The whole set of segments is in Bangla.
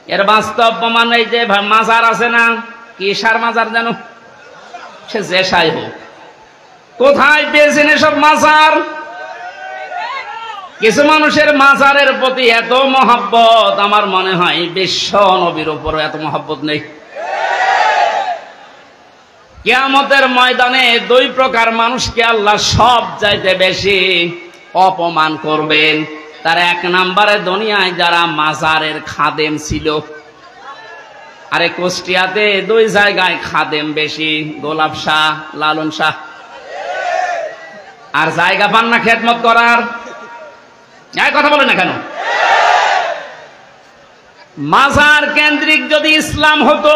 এর বাস্তব প্রমাণ এই যে মাজার আছে না, কি সার মাজার জানো, সে যে সাই হোক, কোথায় পেয়েছেন এসব মাজার? কিছু মানুষের মাজারের প্রতি এত মহব্বত, আমার মনে হয় বিশ্ব নবীর উপর এত মহব্বত নেই। কিয়ামতের ময়দানে দুই প্রকার মানুষকে আল্লাহ সব চাইতে বেশি অপমান করবেন। তার এক নম্বরে দুনিয়ায় যারা মাজারের খাদেম ছিল, আরে কুষ্টিয়াতে দুই জায়গায় খাদেম বেশি, গোলাপ শাহ, লালন শাহ, আর জায়গা পান না খেদমত করার। কথা বলে না কেন? মাজার কেন্দ্রিক যদি ইসলাম হতো,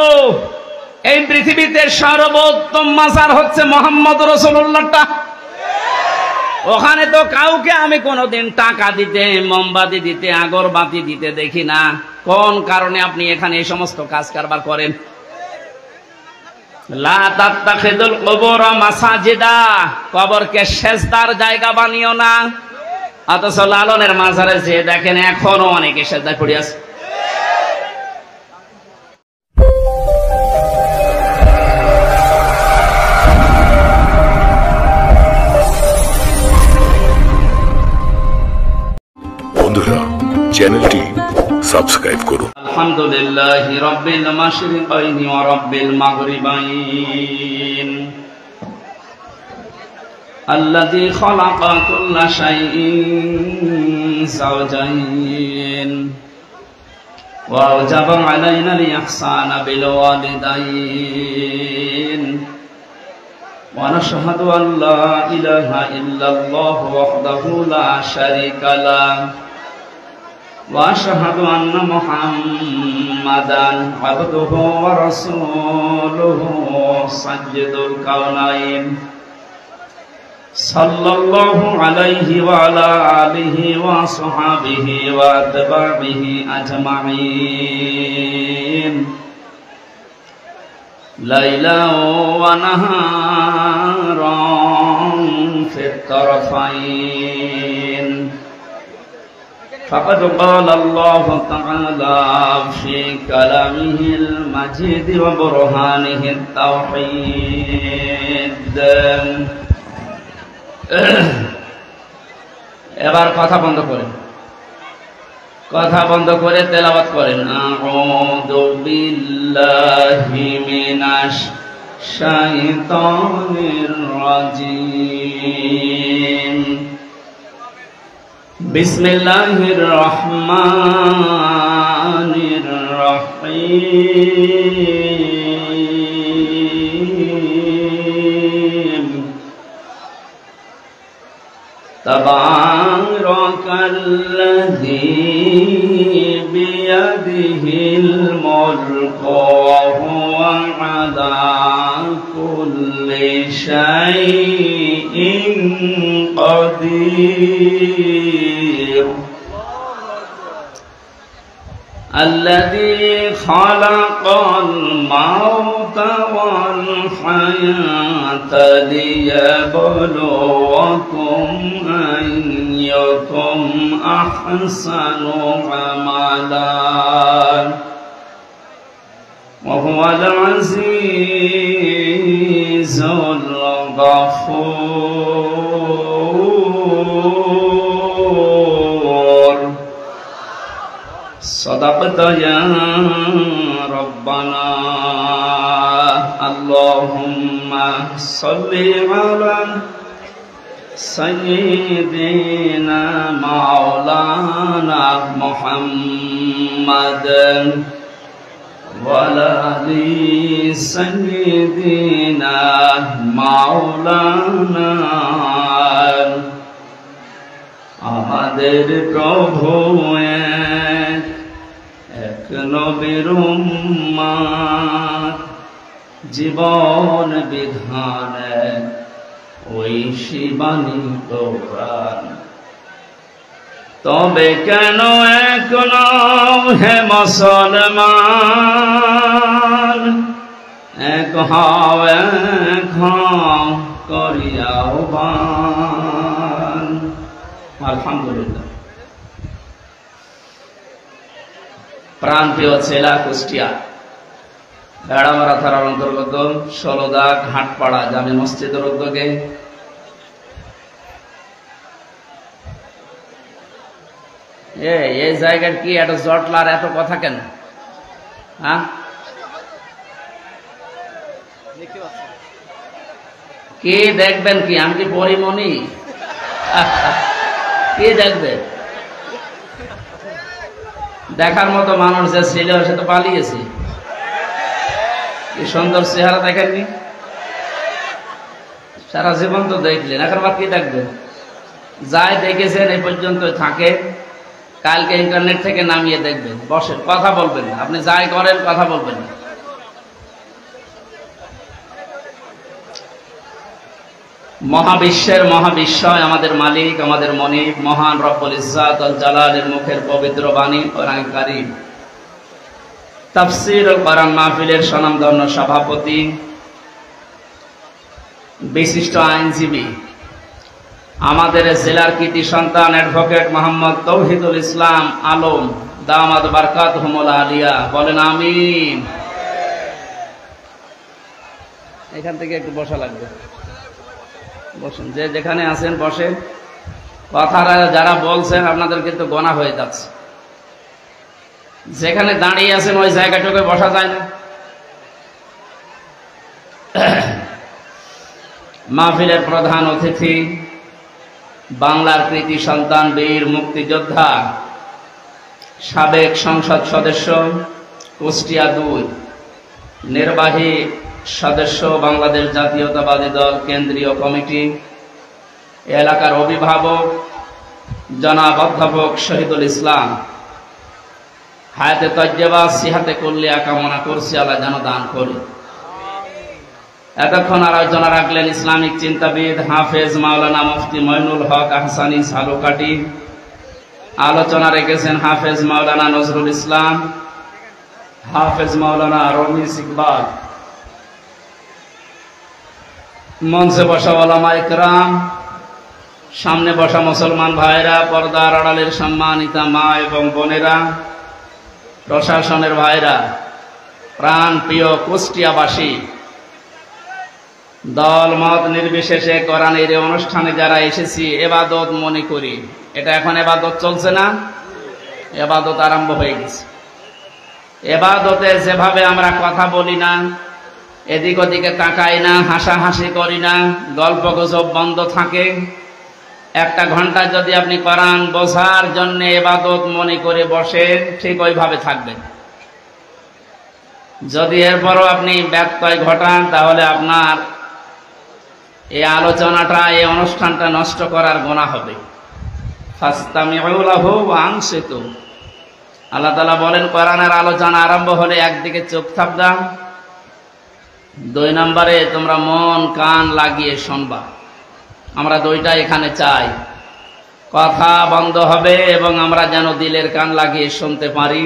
এই পৃথিবীতে সর্বোত্তম মাজার হচ্ছে মোহাম্মদ রাসূলুল্লাহটা। ওখানে তো কাউকে আমি কোনোদিন টাকা দিতে, মোমবাতি দিতে, আগরবাতি দিতে দেখি না। কোন কারণে আপনি এখানে এই সমস্ত কাজ কারবার করেন? লা তাত্তাখিদুল কুবুর মাসাজিদা, কবরকে সেজদার জায়গা বানিও না। অথচ লালনের মাজারে যে দেখেন এখনো অনেকে সেজদায় পড়ে আছে। বন্ধুরা, চ্যানেলটি সাবস্ক্রাইব করুন। আলহামদুলিল্লাহি রাব্বিল মাশরিকাইনি ওয়া রাব্বিল মাগরিবাইন, আল্লাযী খালাকা কুল্লা শাইইন যাওজাইন ওয়া আওজাবা আলাইনাল ইহসানা বিল ওয়ালিদাইন ওয়া নাশহাদু আল্লা ইলাহা ইল্লাল্লাহু ওয়াহদাহু লা শারীকা লাহু ওয়া আশহাদু আন্না মুহাম্মাদান আবদুহু ওয়া রাসূলুহু সাজ্জাদুল কাওনাইন সাল্লাল্লাহু আলাইহি ওয়া আলা আলিহি ওয়া সাহবিহি ওয়া আতবাবিহি আজমাইন, লাইলা ওয়া নাহারান ফিত তারফাইন। فقد قال الله تعالى في كلامه المجيد وبرهانه التوحيد। এবার কথা বন্ধ করেন, কথা বন্ধ করে তেলাওয়াত করেন। আউযু বিল্লাহি মিনাশ শাইতানির রাজিম, বিসমিল্লাহির রহমানির রহিম। তাবারাকাল্লাযী বিয়াদিহিল মুলকু ওয়া হুয়া আলা কুল্লি শাইইন قدير الذي خلق الموت والحياة ليبلوكم أيكم أحسن عملا وهو العزيز الغفور صدقت يا ربنا اللهم صل على سيدنا مولانا محمد وعلى آل سيدنا مولانا। আমাদের প্রভু এক নবীর উম্মত, জীবন বিধান ওই শিবানী কোরআন। তবে কেন এখনো হে মুসলমান, এক হও এক হও করিয়া আহ্বান। আলহামদুলিল্লাহ। প্রান্তীয় জেলা কুষ্টিয়া, ভেড়ামারা থানার অন্তর্গত ষোলদা ঘাটপাড়া জামে মসজিদের উদ্যোগে এই জায়গার কি এত জটলার এত কথা কেন? হ্যাঁ, কি দেখবেন? কি আমি কি পরিমণি? কি দেখবেন? দেখার মতো মানুষ যে ছিল সে তো পালিয়েছে। কি সুন্দর চেহারা দেখেননি? সারা জীবন তো দেখলেন, এখন আবার কি দেখবেন? যাই দেখেছেন এই পর্যন্ত থাকে, কালকে ইন্টারনেট থেকে নামিয়ে দেখবেন। বসেন, কথা বলবেন না, আপনি যাই করেন কথা বলবেন না। মহাবিশ্বের মহাবিশ্বয় আমাদের মালিক, আমাদের মনিব, মহান রব্বুল ইজ্জাত আল জালালের মুখের পবিত্র বাণী কোরআন কারীম তাফসীরুল কোরআন মাহফিলের স্বনামধন্য সভাপতি, বিশিষ্ট আইনজীবী, আমাদের জেলার কৃতি সন্তান অ্যাডভোকেট মোহাম্মদ তৌহিদুল ইসলাম আলম দামাত বারকাতুহুমুল আলিয়া, বলেন আমিন। এখান থেকে একটু বসা লাগবে, বসেন, যে যেখানে আছেন বসেন। কথাটা যারা বলছেন আপনাদের কিন্তু গোনা হয়ে যাচ্ছে। যেখানে দাঁড়িয়ে আছেন ওই জায়গাটুকু বসা যায় না। মাহফিলের প্রধান অতিথি, বাংলার কৃতি সন্তান, বীর মুক্তিযোদ্ধা, সাবেক সংসদ সদস্য, কুষ্টিয়া ২ নির্বাহী সদস্য, বাংলাদেশ জাতীয়তাবাদী দল কেন্দ্রীয় কমিটি, এলাকার অভিভাবক জনাব অধ্যাপক শহীদুল ইসলাম, হায়াতে তজ্জেবা সিহাতে কুল্লিয়া কামনা করছি, আল্লাহ যেন দান করে। এতক্ষণ আলোচনা রাখলেন ইসলামিক চিন্তাবিদ হাফেজ মাওলানা মুফতি মঈনুল হক আহসানী সালুকাটি। আলোচনা রেখেছেন হাফেজ মাওলানা নজরুল ইসলাম, হাফেজ মাওলানা রমিজ ইকবাল। মঞ্চে বসা ওলামা ইকরাম, সামনে বসা মুসলমান ভাইরা, পর্দার আড়ালের সম্মানিতা মা এবং বোনেরা, প্রশাসনের ভাইরা, প্রাণ প্রিয় কুষ্টিয়াবাসী, দল মত নির্বিশেষে কোরআনের এই অনুষ্ঠানে যারা এসেছি, এবাদত মনে করি। এটা এখন এবাদত চলছে না, এবাদত আরম্ভ হয়ে গেছে। এবাদতে যেভাবে আমরা কথা বলি না, এদিক ওদিকে তাকাই না, হাসাহাসি করি না, গল্প গুজব বন্ধ থাকে, 1 ঘন্টা যদি আপনি কোরআন বোঝার জন্য এবাদত মনে করে বসেন, ঠিক ওইভাবে থাকবেন। যদি এরপরও আপনি ব্যত্যয় ঘটান, তাহলে আপনার এই আলোচনাটা, এই অনুষ্ঠানটা নষ্ট করার গুনাহ হবে। ফাস্তামিউ লাহু ওয়া আনসিতু। আল্লাহ তাআলা বলেন, কোরআনের আলোচনা আরম্ভ হলে একদিকে চুপ থাকবা, 2 নম্বরে তোমরা মন কান লাগিয়ে শুনবা। আমরা 2টা এখানে চাই। কথা বন্ধ হবে এবং আমরা যেন দিলের কান লাগিয়ে শুনতে পারি।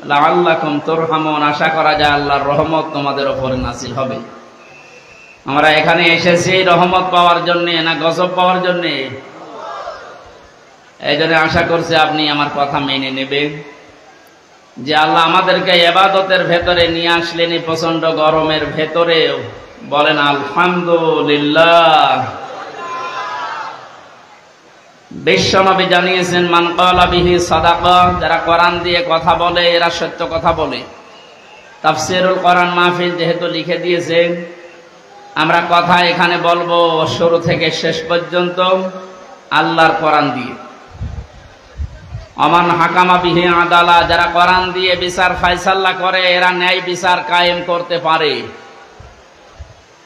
লাআল্লাকুম তুরহামুন, আশা করা যায় আল্লাহর রহমত তোমাদের উপরে নাযিল হবে। আমরা এখানে এসেছি রহমত পাওয়ার জন্য না গজব পাওয়ার জন্য? এই জন্য আশা করছি আপনি আমার কথা মেনে নেবেন যে আল্লাহ আমাদেরকে ইবাদতের ভেতরে নিয়ে আসলেন, প্রচন্ড গরমের ভেতরে। বলেন আলহামদুলিল্লাহ। বিশ্বনবী জানিয়েছেন, মান ক্বালা বিহি সাদাকা, যারা কোরআন দিয়ে কথা বলে এরা সত্য কথা বলে। তাফসীরুল কোরআন মাহফিল যেহেতু লিখে দিয়েছেন, আমরা কথা এখানে বলবো শুরু থেকে শেষ পর্যন্ত আল্লাহর কোরআন দিয়ে। আমান হাকামা বিহি আদালা, যারা কোরআন দিয়ে বিচার ফায়সালা করে এরা ন্যায় বিচার কায়েম করতে পারে।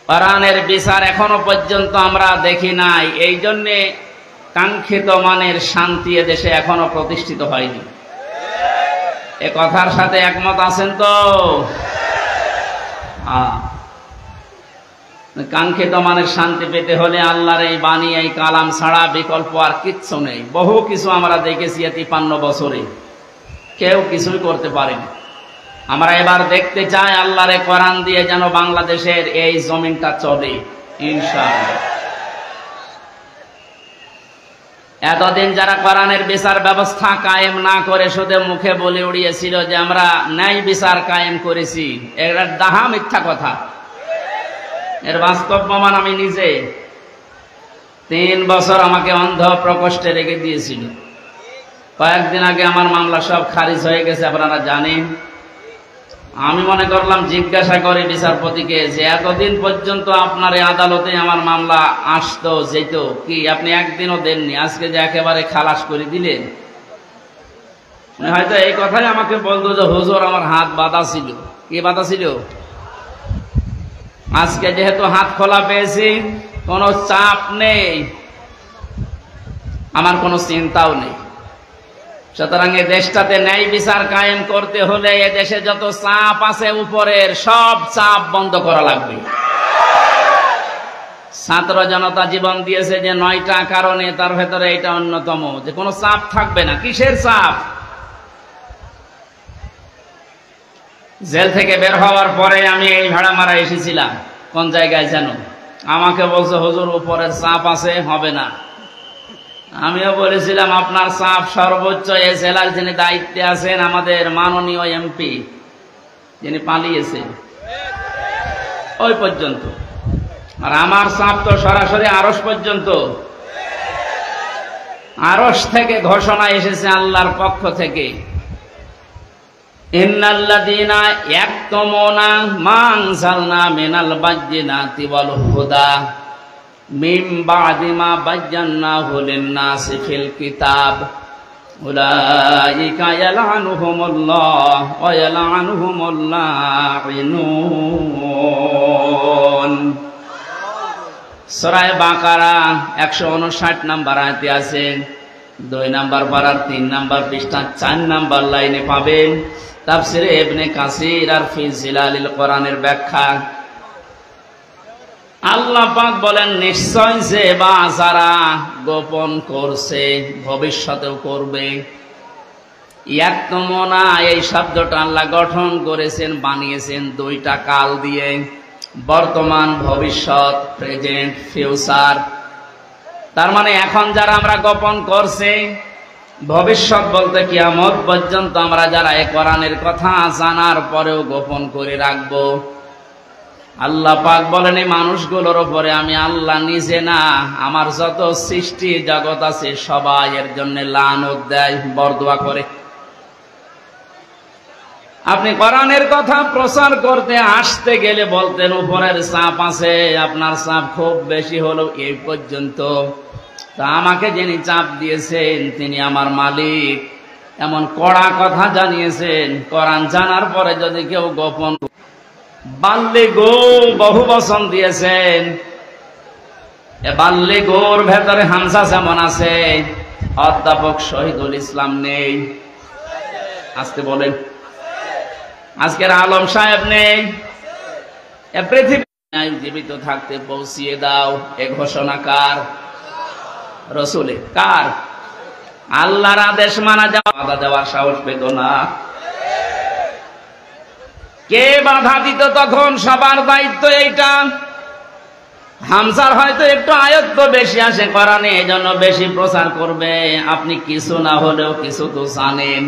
কোরআনের বিচার এখনো পর্যন্ত আমরা দেখি নাই, এই জন্যে কাঙ্ক্ষিত মানের শান্তি এদেশে এখনো প্রতিষ্ঠিত হয়নি। এ কথার সাথে একমত আছেন তো? কাঙ্ক্ষিত মানের শান্তি পেতে হলে আল্লাহর এই বাণী, এই কালাম ছাড়া বিকল্প আর কিচ্ছু নেই। বহু কিছু আমরা দেখেছি 53 বছরে, কেউ কিছুই করতে পারেনি। আমরা এবার দেখতে চাই আল্লাহর এই কোরআন দিয়ে যেন বাংলাদেশের এই জমিনটা চলে ইনশাআল্লাহ। এতদিন যারা কোরআনের বিচার ব্যবস্থা কায়েম না করে শুধু মুখে বলে উড়িয়েছিল যে আমরা ন্যায় বিচার কায়েম করেছি, এটা ডাহা মিথ্যা কথা। এর বাস্তব প্রমাণ আমি নিজে। 3 বছর আমাকে অন্ধ প্রকোষ্ঠে রেখে দিয়েছিল। কয়েকদিন আগে আমার মামলা সব খারিজ হয়ে গেছে, আপনারা জানেন। আমি মনে করলাম জিজ্ঞাসা করে বিচারপতিকে যে এতদিন পর্যন্ত আপনার এই আদালতে আমার মামলা আসতো যেত, কি আপনি একদিনও দেননি, আজকে যে একেবারে খালাস করে দিলেন। হয়তো এই কথাই আমাকে বলতো যে হুজুর আমার হাত বাঁধা ছিল। কি বাঁধা ছিল? আজকে যেহেতু হাত খোলা পেয়েছি, কোনো চাপ নেই, আমার কোনো চিন্তাও নেই। সুতরাং এ দেশটাতে ন্যায় বিচার কায়েম করতে হলে এ দেশে যত চাপ আছে উপরের সব চাপ বন্ধ করা লাগবে। ছাত্র জনতা জীবন দিয়েছে যে 9টা কারণে, তার ভেতরে এটা অন্যতম, যে কোনো চাপ থাকবে না। কিসের চাপ? জেল থেকে বের হওয়ার পরে আমি এই ভাড়ামারা এসেছিলাম, কোন জায়গায় যেন, আমাকে বলছে হুজুর উপরের চাপ আছে, হবে না। আমিও বলেছিলাম আপনার চাপ সর্বোচ্চ এই জেলার যিনি দায়িত্বে আছেন, আমাদের মাননীয় এমপি যিনি পালিয়েছেন, ওই পর্যন্ত। আর আমার চাপ তো সরাসরি আরশ পর্যন্ত। আরশ থেকে ঘোষণা এসেছে আল্লাহর পক্ষ থেকে, ইন্নাল্লাযীনা ইয়াকতুমুনা মা আনজালনা মিনাল বায়্যিনাতি ওয়াল হুদা মিন বা'দি মা বায়্যানাহু লিন-নাসি ফিল কিতাব উলাইকা ইয়ালআনুহুমুল্লাহ ওয়া ইয়ালআনুহুমুল লাঈনুন। সূরা বাকারা 159 নম্বর আয়াতে আছে। 2 নম্বর পারার 3 নম্বর পৃষ্ঠা 4 নম্বর লাইনে পাবেন তাফসিরে ইবনে কাসির আর ফি জিলালিল কোরআনের ব্যাখ্যা। আল্লাহ পাক বলেন, নিশ্চয় যে বা যারা গোপন করছে ভবিষ্যতেও করবে। ইয়াকতুমুনা, এই শব্দটা আল্লাহ গঠন করেছেন, বানিয়েছেন 2টা কাল দিয়ে, বর্তমান, ভবিষ্যৎ, প্রেজেন্ট, ফিউচার। তার মানে এখন যারা আমরা গোপন করছি, ভবিষ্যৎ বলতে কিয়ামত পর্যন্ত আমরা যারা এই কোরআনের কথা জানার পরেও গোপন করে রাখবো। আল্লাহ পাক বলেন, এই মানুষগুলোর উপরে আমি আল্লাহ নিজে না, আমার যত সৃষ্টি জগৎ আছে সবাই এর জন্য লানত দেয়, বরদোয়া করে। আপনি কোরআনের কথা প্রচার করতে আসতে গেলে বলতেন উপরের চাপ আছে, আপনার চাপ খুব বেশি হলো এই পর্যন্ত। তা আমাকে যিনি চাপ দিয়েছেন তিনি আমার মালিক, এমন কড়া কথা জানিয়েছেন। কোরআন জানার পরে যদি কেউ গোপন, বাল্লিগো বহু বচন দিয়েছেন। এ বাল্লিগোর ভেতরে হামজা যেমন আছে, অধ্যাপক শহীদুল ইসলাম নেই। আজকে বলেন, আজকের আলম সাহেব নেই। এ পৃথিবী জীবিত থাকতে পৌঁছিয়ে দাও। এ ঘোষণা কার? রসুলের। কার? আল্লাহর আদেশ মানা যাওয়া, বাধা দেওয়ার সাহস পেত না। কে বাধা দিত তখন? সবার দায়িত্ব এইটা। হামজার হয়তো একটু আয়ত্ত বেশি আসে কোরআনে, এজন্য বেশি প্রচার করবে। আপনি কিছু না হলেও কিছু তো জানেন।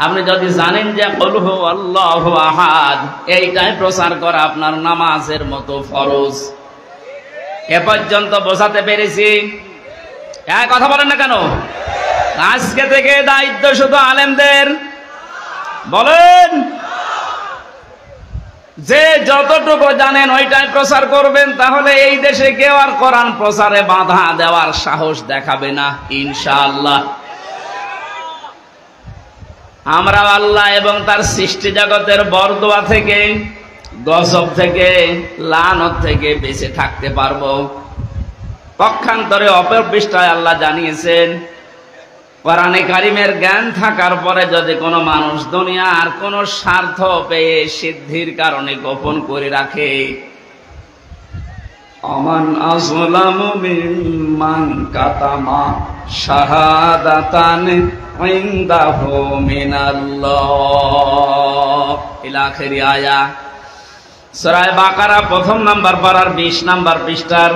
আপনি যদি জানেন যে কুল হু আল্লাহু আহাদ, এইটাই প্রচার করা আপনার নামাজের মতো ফরজ। এ পর্যন্ত বোঝাতে পেরেছি? কথা বলেন না কেন? আজকে থেকে দায়িত্ব শুধু আলেমদের। বলেন, যে যতটুকু জানেন ওইটাই প্রচার করবেন, তাহলে এই দেশে কেউ আর কোরআন প্রচারে বাধা দেওয়ার সাহস দেখাবে না ইনশাআল্লাহ। আমরা আল্লাহ এবং তার সৃষ্টি জগতের বরদোয়া থেকে, গজব থেকে, লানত থেকে বেঁচে থাকতে পারবো। পক্ষান্তরে অপর পৃষ্ঠায় আল্লাহ জানিয়েছেন, কোরআনে কারিমের জ্ঞান থাকার পরে যদি কোনো মানুষ দুনিয়ার কোনো স্বার্থ পেয়ে সিদ্ধির কারণে গোপন করে রাখে, আমান আযলামু মিম্মান কাতামা শাহাদাতান ইনদাহু মিনাল্লাহ ইলা আখিরি আয়া। সূরা বাকারা 1 নম্বর পারার 20 নম্বর পৃষ্ঠার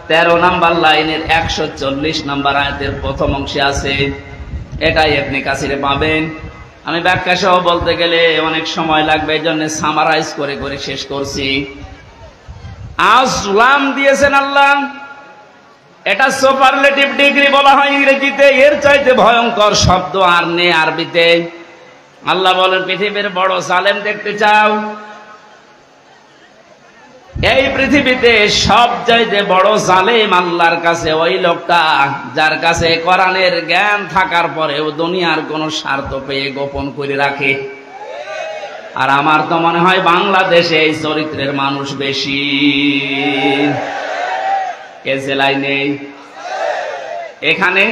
13 নম্বর লাইনের 140 নম্বর আয়াতের প্রথম অংশে আছে। এটাই ইবনে কাসিরে পাবেন। আমি ব্যাখ্যা সহ বলতে গেলে অনেক সময় লাগবে, এই জন্য সামারাইজ করে করে শেষ করছি। আসলাম দিয়েছেন আল্লাহ, এটা সুপারলেটিভ ডিগ্রি বলা হয় ইংরেজিতে। এর চাইতে ভয়ঙ্কর শব্দ আর নেই আরবিতে। আল্লাহ বলেন, পৃথিবীর বড় জালেম দেখতে চাও? এই পৃথিবীতে সব চাইতে বড় জালেম আল্লাহর কাছে ওই লোকটা যার কাছে কোরআনের জ্ঞান থাকার পরেও দুনিয়ার কোন স্বার্থ পেয়ে গোপন করে রাখে। আর আমার তো মনে হয় বাংলাদেশে এই চরিত্রের মানুষ বেশি। কে জেলায় নেই? এখানে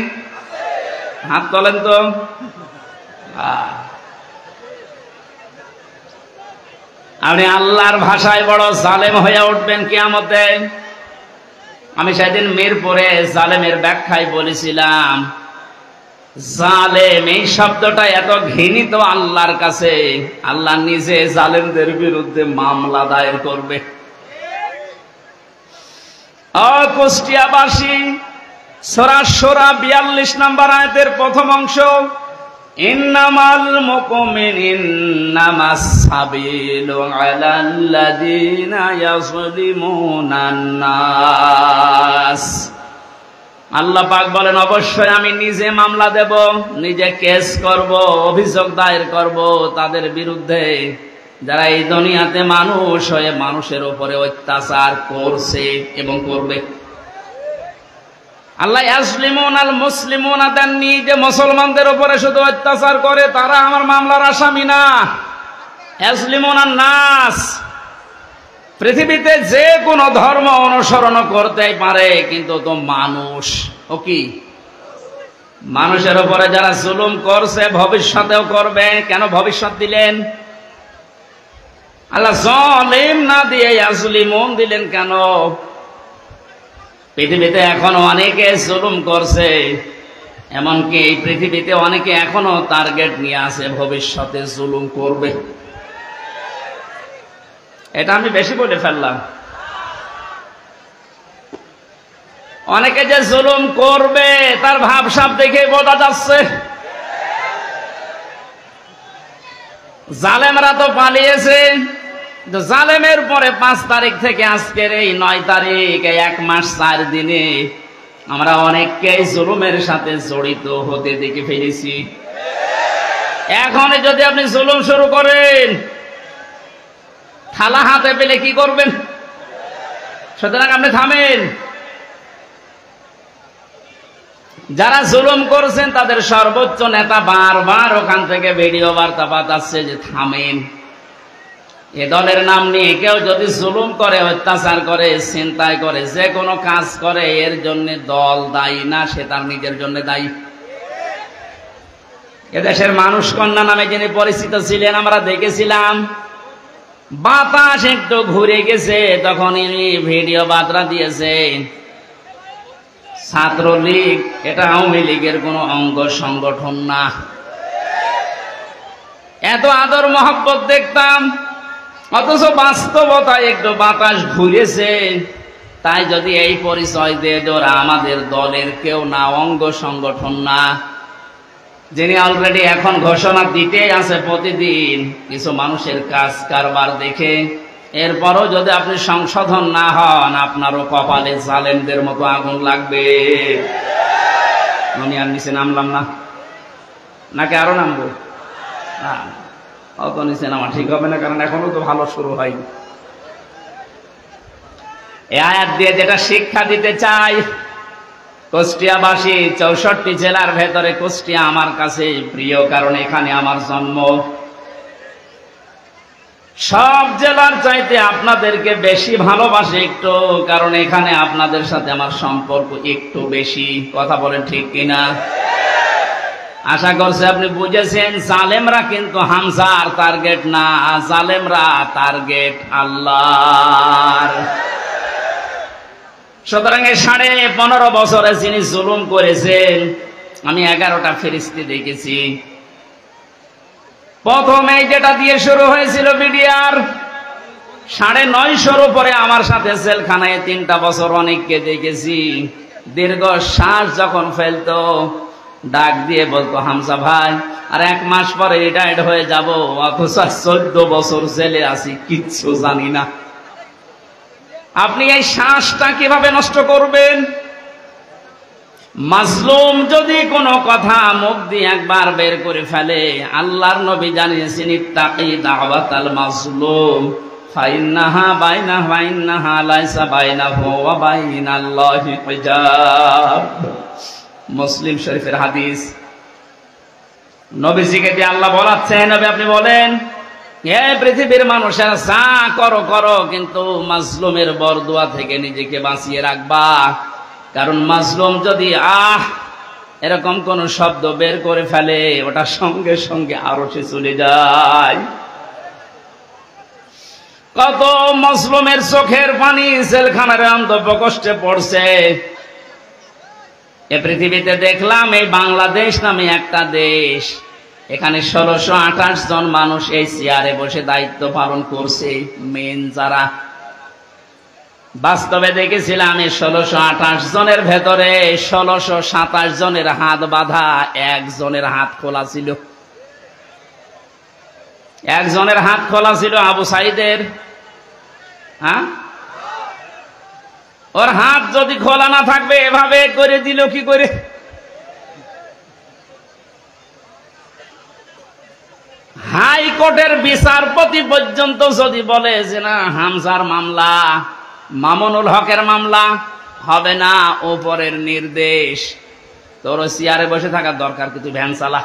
হাত তোলেন তো। আপনি আল্লাহর ভাষায় বড় জালেম হয়ে উঠবেন কিয়ামতে। আমি সেদিন মিরপুরে জালেমের ব্যাখ্যায় বলেছিলাম, জালেম এই শব্দটা এত ঘৃণিত আল্লাহর কাছে, আল্লাহ নিজে জালেমদের বিরুদ্ধে মামলা দায়ের করবে। কুষ্টিয়াবাসী, সূরা শূরা 42 নম্বর আয়াতের প্রথম অংশ, ইন্নামাল মুমিনুনা সাবিলু আলাল্লাযিনা ইয়াযলিমুনান নাস। আল্লাহ পাক বলেন, অবশ্যই আমি নিজে মামলা দেব, নিজে কেস করব, অভিযোগ দায়ের করব তাদের বিরুদ্ধে যারা এই দুনিয়াতে মানুষ হয়ে মানুষের উপরে অত্যাচার করছে এবং করবে। আল্লাহ ইয়াসলিমুন আল মুসলিমুনা দেননি যে মুসলমানদের উপরে শুধু অত্যাচার করে তারা আমার মামলার আসামি না। ইয়াসলিমুন আন নাস, পৃথিবীতে যে কোনো ধর্ম অনুসরণ করতেই পারে, কিন্তু তো মানুষ ও কি মানুষের উপরে যারা জুলুম করছে ভবিষ্যতেও করবে। কেন ভবিষ্যৎ দিলেন? আল্লাহ জালিম না দিয়ে ইয়াসলিমুন দিলেন কেন? পৃথিবীতে এখনো অনেকে জুলুম করছে, এমনকি এই পৃথিবীতে অনেকে এখনো টার্গেট নিয়ে আছে ভবিষ্যতে জুলুম করবে। এটা আমি বেশি বলে ফেললাম। অনেকে যে জুলুম করবে তার ভাবসাব দেখে বোঝা যাচ্ছে। জালেমরা তো পালিয়েছে, জালেমের পরে 5 তারিখ থেকে আজকের এই 9 তারিখ, এই 1 মাস 4 দিনে আমরা অনেককেই জুলুমের সাথে জড়িত হতে দেখে ফেলেছি। এখন যদি আপনি জুলুম শুরু করেন, থালা হাতে পেলে কি করবেন? সুতরাং আপনি থামেন। যারা জুলুম করছেন তাদের সর্বোচ্চ নেতা বারবার ওখান থেকে ভিডিও বার্তা পাঠাচ্ছে যে থামেন। এ দলের নাম নিয়ে কেউ যদি জুলুম করে, অত্যাচার করে, চিন্তায় করে, যে কোনো কাজ করে, এর জন্য দল দায়ী না, সে তার নিজের জন্য দায়ী। এদেশের মানুষ কন্যা নামে যিনি পরিচিত ছিলেন, আমরা দেখেছিলাম, বাতাস একটু ঘুরে গেছে তখন ইনি ভিডিও বার্তা দিয়েছে, ছাত্রলীগ এটা আওয়ামী লীগের কোন অঙ্গ সংগঠন না। এত আদর মহব্বত দেখতাম, অথচ বাস্তবতায় একটু বাতাস ঘুরেছে। তাই যদি এই পরিচয় দিয়ে ওরা আমাদের দলের কেউ না, অঙ্গ সংগঠন না, যিনি অলরেডি এখন ঘোষণা দিতে আছে প্রতিদিন কিছু মানুষের কাজ কারবার দেখে, এরপরও যদি আপনি সংশোধন না হন, আপনারও কপালে জালেমদের মতো আগুন লাগবে। আমি আর নিচে নামলাম না, নাকি আরো নামবো? অত নিচে নামা ঠিক হবে না, কারণ এখনো তো ভালো শুরু হয়নি। এই আয়াত দিয়ে যেটা শিক্ষা দিতে চাই, কুষ্টিয়াবাসী, 64 জেলার ভেতরে কুষ্টিয়া আমার কাছে প্রিয়, কারণ এখানে আমার জন্ম। সব জেলার চাইতে আপনাদেরকে বেশি ভালোবাসি একটু, কারণ এখানে আপনাদের সাথে আমার সম্পর্ক একটু বেশি। কথা বলেন ঠিক কিনা? আশা করছি আপনি বুঝেছেন। জালেমরা কিন্তু হামজার টার্গেট না, জালেমরা টার্গেট আল্লাহর। সুতরাং 15.5 বছরে যিনি জুলুম করেছেন, আমি 11টা ফেরেশতা দেখেছি। প্রথমে যেটা দিয়ে শুরু হয়েছিল বিডিআর, 950 উপরে আমার সাথে জেলখানায় 3টা বছর অনেককে দেখেছি। দীর্ঘ শ্বাস যখন ফেলতো ডাক দিয়ে বলতো, হামজা ভাই আর 1 মাস পরে রিটায়ার্ড হয়ে যাব, অথচ 14 বছর জেলে আছি, কিচ্ছু জানি না। আপনি এই শ্বাসটা কিভাবে নষ্ট করবেন? মাজলুম যদি কোনো কথা মুখ দিয়ে একবার বের করে ফেলে, আল্লাহর নবী জানিয়েছেন, ইত্তাকি দাওয়াতাল মাজলুম ফাইন্নাহা বাইনাহা লাইসা বাইনাহু ওয়া বাইনাল্লাহি হিজাব। মুসলিম শরীফের হাদিস। নবীজিকে দিয়ে আল্লাহ বলাচ্ছেন, নবী আপনি বলেন, হে পৃথিবীর মানুষেরা যা করো করো, কিন্তু মাজলুমের বরদুয়া থেকে নিজেকে বাঁচিয়ে রাখবা। কারণ মাজলুম যদি এরকম কোন শব্দ বের করে ফেলে, ওটা সঙ্গে সঙ্গে আরশে চলে যায়। কত মাজলুমের চোখের পানি জেলখানার অন্তঃ কষ্টে পড়ছে। এ পৃথিবীতে দেখলাম, এই বাংলাদেশ নামে একটা দেশ, এখানে 1628 জন মানুষ এই চেয়ারে বসে দায়িত্ব পালন করছে। মেন যারা, বাস্তবে দেখেছিলাম এই 1628 জনের ভেতরে 1627 জনের হাত বাঁধা, একজনের হাত খোলা ছিল। একজনের হাত খোলা ছিল আবু সাইদের। হ্যাঁ, ওর হাত যদি খোলা না থাকবে এভাবে করে দিল কি করে? হাইকোর্টের বিচারপতি পর্যন্ত যদি বলে যে না, হামজার মামলা, মামুনুল হকের মামলা হবে না, ওপরের নির্দেশ, তোর চেয়ারে বসে থাকার দরকার, কিন্তু ভ্যান চালা।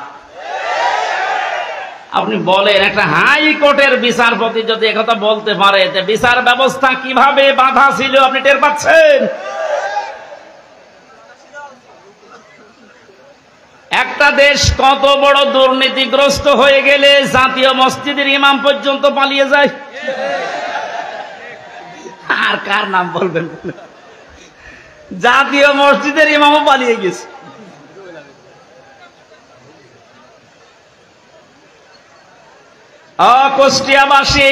আপনি বলেন, একটা হাইকোর্টের বিচারপতি যদি একথা বলতে পারে, বিচার ব্যবস্থা কিভাবে বাধা ছিল আপনি টের পাচ্ছেন? একটা দেশ কত বড় দুর্নীতিগ্রস্ত হয়ে গেলে জাতীয় মসজিদের ইমাম পর্যন্ত পালিয়ে যায়। আর কার নাম বলবেন? জাতীয় মসজিদের ইমামও পালিয়ে গেছে। কুষ্টিয়াবাসী,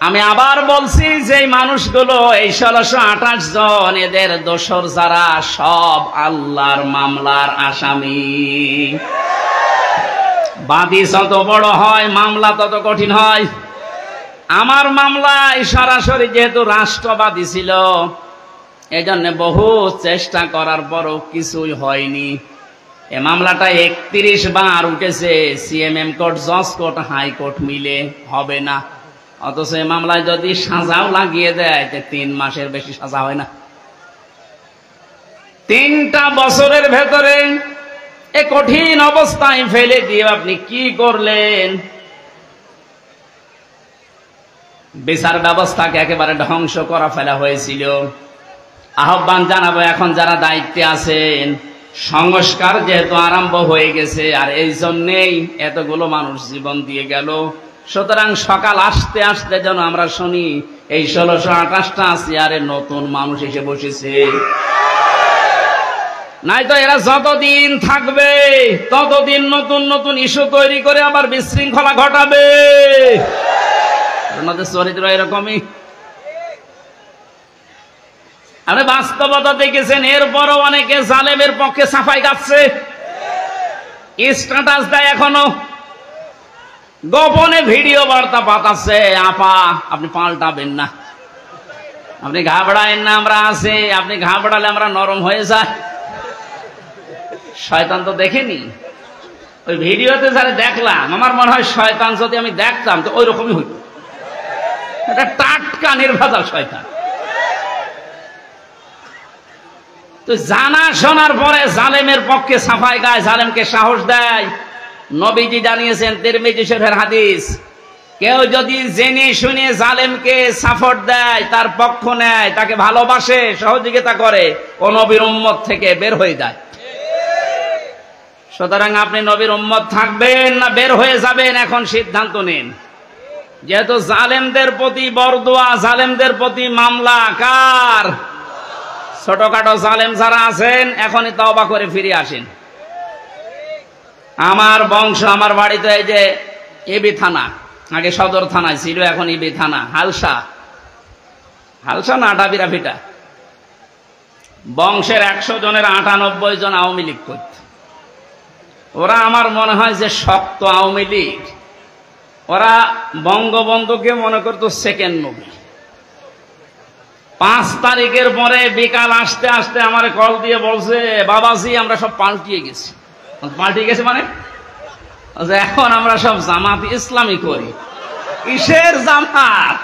আমি আবার বলছি যে মানুষগুলো এই 1628 জন, এদের দোসর যারা, সব আল্লাহর মামলার আসামি। বাদী যত বড় হয়, মামলা তত কঠিন হয়। আমার মামলায় সরাসরি যেহেতু রাষ্ট্রবাদী ছিল, এই জন্য বহু চেষ্টা করার পরও কিছুই হয়নি। এ মামলাটা 31 বার উঠেছে, সিএমএম কোর্ট, জজ কোর্ট, হাইকোর্ট মিলে, হবে না। অথচ এই মামলায় যদি সাজাও লাগিয়ে দেয়, 3 মাসের বেশি সাজা হয় না। 3টা বছরের ভেতরে এ কঠিন অবস্থায় ফেলে দিয়ে আপনি কি করলেন? বিচার ব্যবস্থাকে একেবারে ধ্বংস করা ফেলা হয়েছিল। আহ্বান জানাবো, এখন যারা দায়িত্বে আছেন, সংস্কার যেহেতু আরম্ভ হয়ে গেছে, আর এই জন্যেই এতগুলো মানুষ জীবন দিয়ে গেল, সুতরাং সকাল আসতে আসতে যেন আমরা শুনি এই 1628টা চেয়ারে নতুন মানুষ এসে বসেছে। নাই তো এরা যতদিন থাকবে ততদিন নতুন নতুন ইস্যু তৈরি করে আবার বিশৃঙ্খলা ঘটাবে। ওনাদের চরিত্র এরকমই। আপনি বাস্তবতা দেখেছেন, এরপরও অনেকে জালেমের পক্ষে সাফাই গাচ্ছে, স্ট্যাটাস দেয়, এখনো গোপনে ভিডিও বার্তা পাঠাচ্ছে। আপা, আপনি পাল্টাবেন না, আপনি ঘাবড়ায়েন না, আমরা আছি। আপনি ঘাবড়ালে আমরা নরম হয়ে যায়। শয়তান তো দেখেনি, ওই ভিডিওতে যারা দেখলাম, আমার মনে হয় শয়তান যদি আমি দেখতাম তো ওই রকমই হইত। এটা টাটকা নির্ভেজাল শয়তান। তো জানা শোনার পরে জালেমের পক্ষে সাফাই গায়, জালেমকে সাহস দেয়। নবীজি জানিয়েছেন, তিরমিজি শরীফের হাদিস, কেউ যদি জেনে শুনে জালেমকে সাপোর্ট দেয়, তার পক্ষ নেয়, তাকে ভালোবাসে, সহযোগিতা করে, ও নবীর উম্মত থেকে বের হয়ে যায়। সুতরাং আপনি নবীর উম্মত থাকবেন না বের হয়ে যাবেন, এখন সিদ্ধান্ত নিন। যেহেতু জালেমদের প্রতি বরদোয়া, জালেমদের প্রতি মামলা কার? ছোটখাটো জালেম যারা আছেন, এখনই তওবা করে ফিরে আসেন। আমার বংশ, আমার বাড়ি তো এই যে এবি থানা, আগে সদর থানায় ছিল, এখন ইবি থানা। হালসা না ডাবিরাফিটা। বংশের 100 জনের 98 জন আওয়ামী লীগ করত। ওরা আমার মনে হয় যে শক্ত আওয়ামী লীগ। ওরা বঙ্গবন্ধুকে মনে করতো সেকেন্ড নবী। 5 তারিখের পরে বিকাল আসতে আসতে আমার কল দিয়ে বলছে, বাবাজি আমরা সব পাল্টিয়ে গেছি। পাল্টিয়ে গেছে মানে এখন আমরা সব জামাত ইসলামী করি। কিসের জামাত?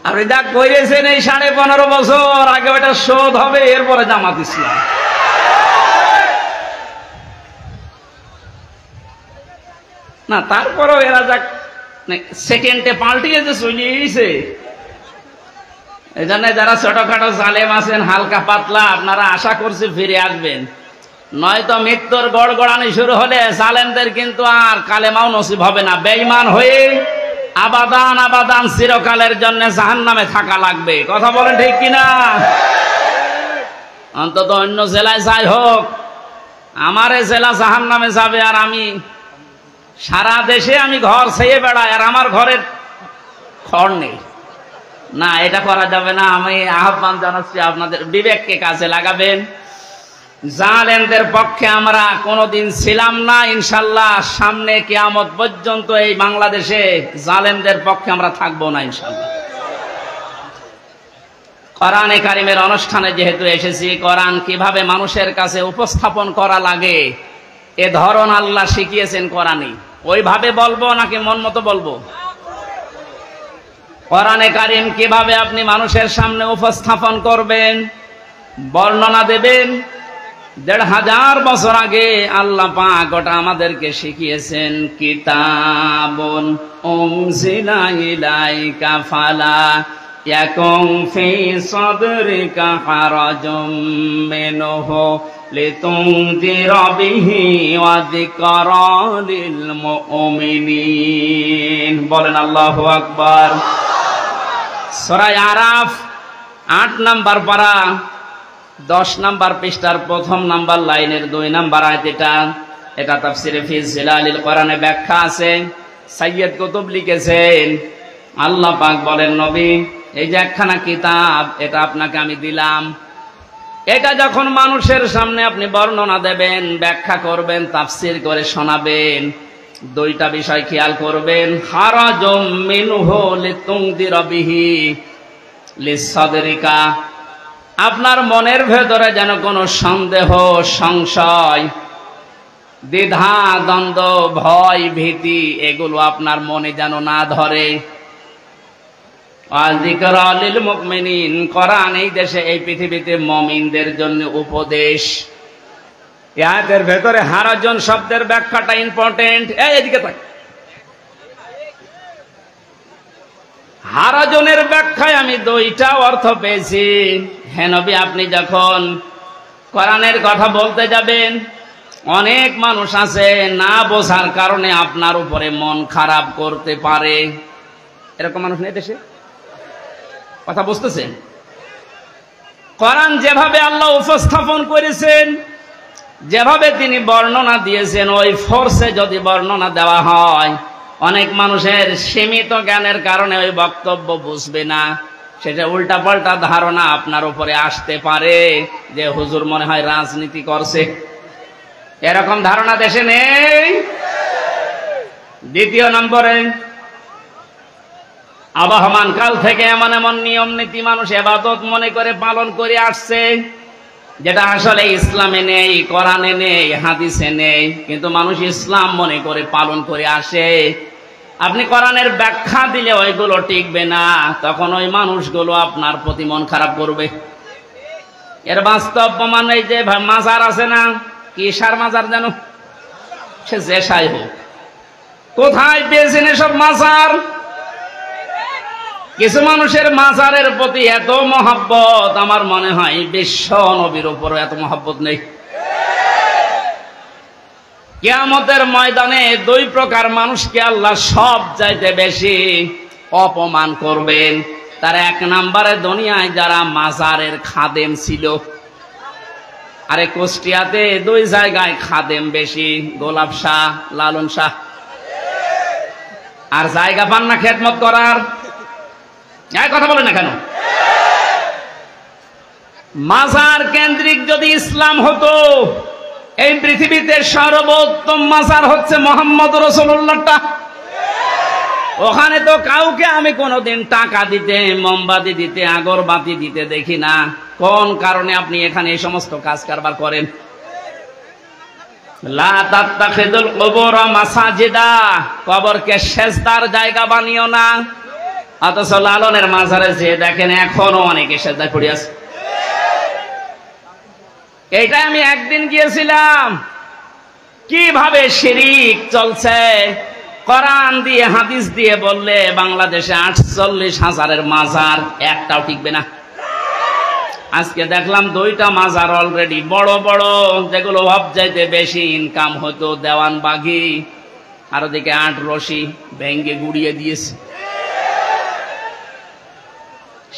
আপনি যা করেছেন এই 15.5 বছর আগে ওটা শোধ হবে, এরপরে জামাত ইসলাম। না তারপরেও এরা যা সেকেন্ডে পাল্টিয়ে যে চলিয়েছে, এই জন্য যারা ছোটখাটো জালেম আছেন হালকা পাতলা, আপনারা আশা করছি ফিরে আসবেন, নয়তো মৃত্যুর গড়গড়ানি শুরু হলে জালেমদের কিন্তু আর কালেমাও নসিব হবে না। বেঈমান হয়ে আবাদান চিরকালের জন্য জাহান্নামে থাকা লাগবে। কথা বলেন ঠিক কিনা? অন্তত অন্য জেলায় যাই হোক, আমার জেলা জাহান্নামে যাবে, আর আমি সারা দেশে আমি ঘর ছেয়ে বেড়াই, আর আমার ঘরের খড় নেই। না, এটা করা যাবে না। আমি আহ্বান জানাচ্ছি আপনাদের বিবেককে কাজে লাগাবেন। জালেমদের পক্ষে আমরা কোনোদিন ছিলাম না, ইনশাল্লাহ সামনে কিয়ামত পর্যন্ত এই বাংলাদেশে জালেমদের পক্ষে আমরা থাকবো না ইনশাল্লাহ। কোরআনে কারিমের অনুষ্ঠানে যেহেতু এসেছি, কোরআন কিভাবে মানুষের কাছে উপস্থাপন করা লাগে এ ধরন আল্লাহ শিখিয়েছেন কোরআনে। ওইভাবে বলবো নাকি মন মতো বলবো? কোরআনে কারিম কিভাবে আপনি মানুষের সামনে উপস্থাপন করবেন, বর্ণনা দেবেন, 1500 বছর আগে আল্লাহ পাক ওটা আমাদেরকে শিখিয়েছেন। কিতাবুন উনজিলা ইলাইকা ফালা ইয়াকুম ফি সাদরিকা হারাজুম মিনহু লিতুনযিরা বিহি ওয়া যিকরা লিল মুমিনিন। বলেন আল্লাহু আকবার। সূরা আরাফ 8 নম্বর পারা 10 নম্বর পৃষ্ঠার 1 নম্বর লাইনের 2 নম্বর আয়াত। এটা তাফসিরে ফি জিলালিল কোরআনে ব্যাখ্যা আছে, সাইয়্যিদ কুতুব লিখেছেন। আল্লাহ পাক বলেন, নবী এই যে একখানা কিতাব, এটা আপনাকে আমি দিলাম, এটা যখন মানুষের সামনে আপনি বর্ণনা দেবেন, ব্যাখ্যা করবেন, তাফসির করে শোনাবেন, 2টা বিষয় খেয়াল করবেন। হারাজুম মিনহু লিতুনযিরা বিহি লিসাদরিকা, আপনার মনের ভেতরে যেন কোনো সন্দেহ, সংশয়, দ্বিধা, দ্বন্দ্ব, ভয়, ভীতি এগুলো আপনার মনে যেন না ধরে। ওয়া যিকরা লিল মুমিনিন, কোরআন এই দেশে এই পৃথিবীতে মুমিনদের জন্য উপদেশ। এই আয়াতের ভেতরে হারাজন শব্দের ব্যাখ্যাটা ইম্পর্টেন্ট। এদিকে তাক। হারাজনের ব্যাখ্যায় আমি 2টা অর্থ পেয়েছি। হে নবী, আপনি যখন কোরআনের কথা বলতে যাবেন, অনেক মানুষ আছে না বোঝার কারণে আপনার উপরে মন খারাপ করতে পারে। এরকম মানুষ নেই দেশে? কথা বুঝতেছেন? কোরআন যেভাবে আল্লাহ উপস্থাপন করেছেন, যেভাবে তিনি বর্ণনা দিয়েছেন, ওই ফোর্সে যদি বর্ণনা দেওয়া হয়, অনেক মানুষের সীমিত জ্ঞানের কারণে ওই বক্তব্য বুঝবে না, সেটা উল্টাপাল্টা ধারণা আপনার উপরে আসতে পারে যে হুজুর মনে হয় রাজনীতি করছে। এরকম ধারণা দেশে নেই। 2 নম্বরে, আবহমান কাল থেকে এমন এমন নিয়ম নীতি মানুষ ইবাদত মনে করে পালন করে আসছে, যেটা আসলে ইসলামে নেই, কোরআনে নেই, হাদিসে নেই, কিন্তু মানুষ ইসলাম মনে করে পালন করে আসে। আপনি কোরআনের ব্যাখ্যা দিলে ওইগুলো টিকবে না, তখন ওই মানুষগুলো আপনার প্রতি মন খারাপ করবে। এর বাস্তব প্রমাণ এই যে মাজার আছে না, কি সার মাজার যেন, সে যে সাই হোক, কোথায় পেয়েছেন এসব মাজার? কিছু মানুষের মাজারের প্রতি এত মহব্বত, আমার মনে হয় বিশ্ব নবীর উপর এত মহব্বত নেই। কিয়ামতের ময়দানে 2 প্রকার মানুষকে আল্লাহ সব চাইতে বেশি অপমান করবেন। তার 1 নম্বরে দুনিয়ায় যারা মাজারের খাদেম ছিল, আরে কুষ্টিয়াতে 2 জায়গায় খাদেম বেশি, গোলাপ শাহ, লালন শাহ। আর জায়গা পান না খেদমত করার। কথা বলে না কেন? মাজার কেন্দ্রিক যদি ইসলাম হতো, এই পৃথিবীতে সর্বোত্তম মাজার হচ্ছে মোহাম্মদ রাসূলুল্লাহটা। ওখানে তো কাউকে আমি কোনোদিন টাকা দিতে, মোমবাতি দিতে, আগরবাতি দিতে দেখি না। কোন কারণে আপনি এখানে এই সমস্ত কাজ কারবার করেন? লা তাত্তাখিদুল কুবুর মাসাজিদা, কবরকে সেজদার জায়গা বানিও না। অথচ লালনের মাজারে যে দেখেন এখনো অনেকে সেজদায় পড়ে আছে। এইটা আমি একদিন গিয়েছিলাম, কিভাবে শিরিক চলছে। কোরআন দিয়ে হাদিস দিয়ে বললে বাংলাদেশে 48,000-এর মাজার, একটাও টিকবে না। আজকে দেখলাম 2টা মাজার অলরেডি বড় বড়, যেগুলো সবচাইতে বেশি ইনকাম হতো, দেওয়ানবাগি আর ওদিকে 8 রশি ভেঙ্গে গুড়িয়ে দিয়েছে।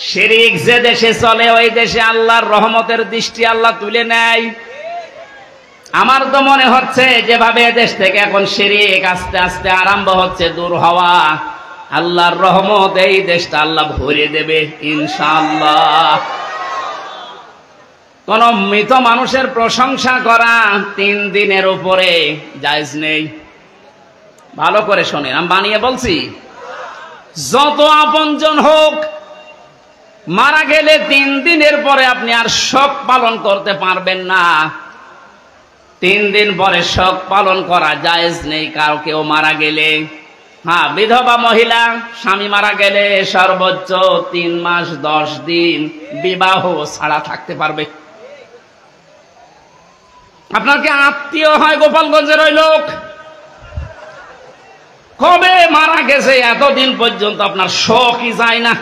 শিরিক যে দেশে চলে ওই দেশে আল্লাহর রহমতের দৃষ্টি আল্লাহ তুলে নেয়। আমার তো মনে হচ্ছে যেভাবে দেশ থেকে এখন শিরিক আস্তে আস্তে আরম্ভ হচ্ছে দূর হওয়া, আল্লাহর রহমত এই দেশটা আল্লাহ ভরে দেবে ইনশাআল্লাহ। কোন মৃত মানুষের প্রশংসা করা 3 দিনের উপরে জায়েজ নেই। ভালো করে শোনেন, আমি বানিয়ে বলছি। যত আপনজন হোক, মারা গেলে 3 দিনের পরে আপনি আর শোক পালন করতে পারবেন না। 3 দিন পরে শোক পালন করা জায়েজ নেই কারো কেউ মারা গেলে। হ্যাঁ, বিধবা মহিলা স্বামী মারা গেলে সর্বোচ্চ 3 মাস 10 দিন বিবাহ ছাড়া থাকতে পারবে। আপনার কি আত্মীয় হয় গোপালগঞ্জের ওই লোক? কবে মারা গেছে এতদিন পর্যন্ত আপনার শোকই যায় না।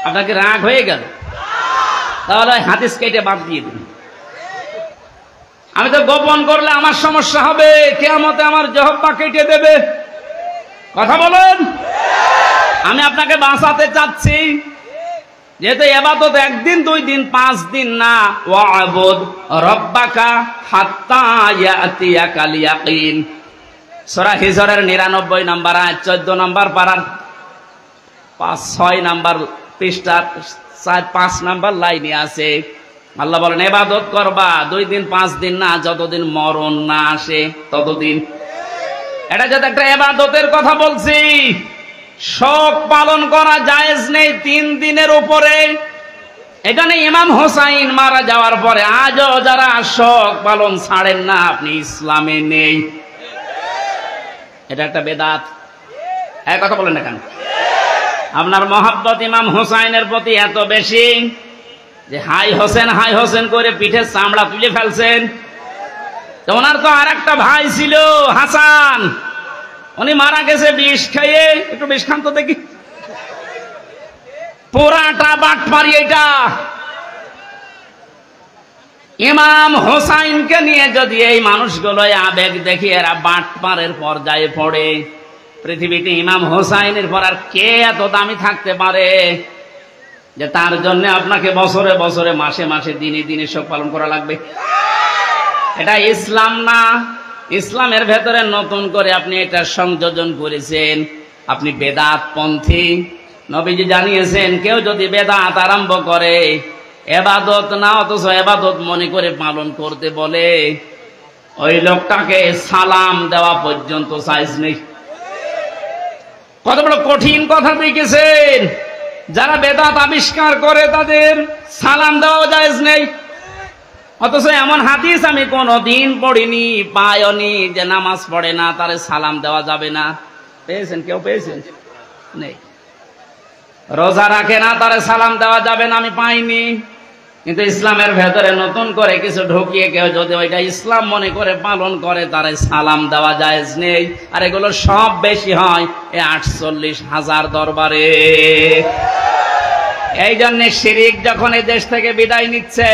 আপনাকে রাগ হয়ে গেল, তাহলে হাদিস কেটে বাদ দিয়ে দিন। আমি তো গোপন করলে আমার সমস্যা হবে, কিয়ামতে আমার জিহ্বা কেটে দেবে। কথা বলেন। আমি আপনাকে বাঁচাতে চাচ্ছি, যেহেতু ইবাদত 1 দিন 2 দিন 5 দিন না। ওয়া'বুদ রাব্বাকা হাত্তা ইয়াতিয়াকাল ইয়াকিন, সূরা হিজরের 99 নম্বর আয়াত, 14 নম্বর পারার 6 নম্বর পৃষ্ঠা 5 নম্বর লাইনে আছে। আল্লাহ বলেন ইবাদত করবা 2 দিন 5 দিন না, যতদিন মরণ না আসে ততদিন। এটা যদি একটা ইবাদতের কথা বলছি, শোক পালন করা জায়েজ নেই 3 দিনের উপরে। এখানে ইমাম হোসাইন মারা যাওয়ার পরে আজও যারা শোক পালন ছাড়েন না, আপনি ইসলামে নেই। এটা একটা বেদাত। এক কথা বলেন না কেন? আপনার মহাব্বত ইমাম হোসাইনের প্রতি এত বেশি যে হাই হোসেন করে পিঠের চামড়া তুলে ফেলছেন। তো ওনার তো আর একটা ভাই ছিল হাসান, উনি মারা গেছে বিষ খেয়ে। একটু বিষ খান তো দেখি। পুরাটা বাটপারি এটা। ইমাম হোসাইনকে নিয়ে যদি এই মানুষগুলো আবেগ দেখি এরা বাটপারের পর্যায়ে পড়ে, পৃথিবীতে ইমাম হোসাইনের পর আর কে এত দামি থাকতে পারে যে তার জন্য আপনাকে বছরে বছরে মাসে মাসে দিনে দিনে শোক পালন করা লাগবে? এটা ইসলাম না। ইসলামের ভেতরে নতুন করে আপনি এটা সংযোজন করেছেন, আপনি বেদাত পন্থী। নবীজি জানিয়েছেন কেউ যদি বেদাত আরম্ভ করে, ইবাদত না অথচ ইবাদত মনে করে পালন করতে বলে, ওই লোকটাকে সালাম দেওয়া পর্যন্ত সাইজ নেই। কত বড় কঠিন কথা লিখেছেন। যারা বেদাত আবিষ্কার করে তাদের সালাম দেওয়া জায়েজ নেই। অথচ এমন হাদিস আমি কোনদিন পড়িনি, পাইনি যে নামাজ পড়ে না তারে সালাম দেওয়া যাবে না। পেয়েছেন? কেউ পেয়েছেন? নেই। রোজা রাখে না তারে সালাম দেওয়া যাবে না, আমি পাইনি। কিন্তু ইসলামের ভেতরে নতুন করে কিছু ঢুকিয়ে কেউ যদি ওইটা ইসলাম মনে করে পালন করে, তারে সালাম দেওয়া জায়েজ নেই। আর এগুলো সব বেশি হয় এই 48,000 দরবারে। এই জন্য শিরিক যখন এই দেশ থেকে বিদায় নিচ্ছে,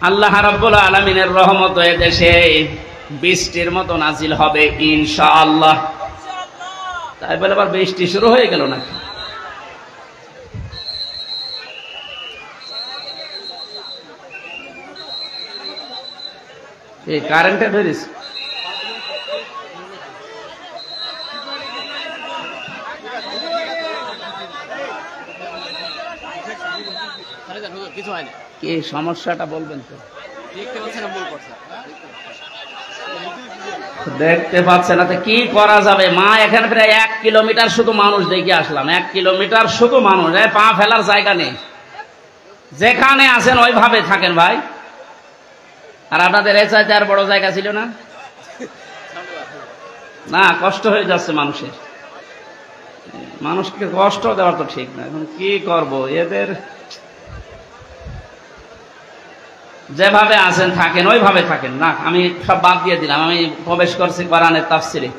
আল্লাহ রাব্বুল আলামিনের রহমত এই দেশে বৃষ্টির মতো নাজিল হবে ইনশাআল্লাহ। তাই বলে আবার বৃষ্টি শুরু হয়ে গেল না? এই কারেন্টে ধরিস কি সমস্যাটা বলবেন তো? দেখতে পাচ্ছে না তো কি করা যাবে? মা এখানে প্রায় 1 কিলোমিটার শুধু মানুষ দেখে আসলাম, 1 কিলোমিটার শুধু মানুষ, পা ফেলার জায়গা নেই। যেখানে আছেন ওইভাবে থাকেন ভাই। আর আপনাদের এ চাইতে আর বড় জায়গা ছিল না? না, কষ্ট হয়ে যাচ্ছে মানুষের। মানুষকে কষ্ট দেওয়া তো ঠিক না। এখন কি করব? এদের যেভাবে আছেন থাকেন, ওইভাবে থাকেন। না, আমি সব বাদ দিয়ে দিলাম। আমি প্রবেশ করছি কোরআনের তাফসিরে।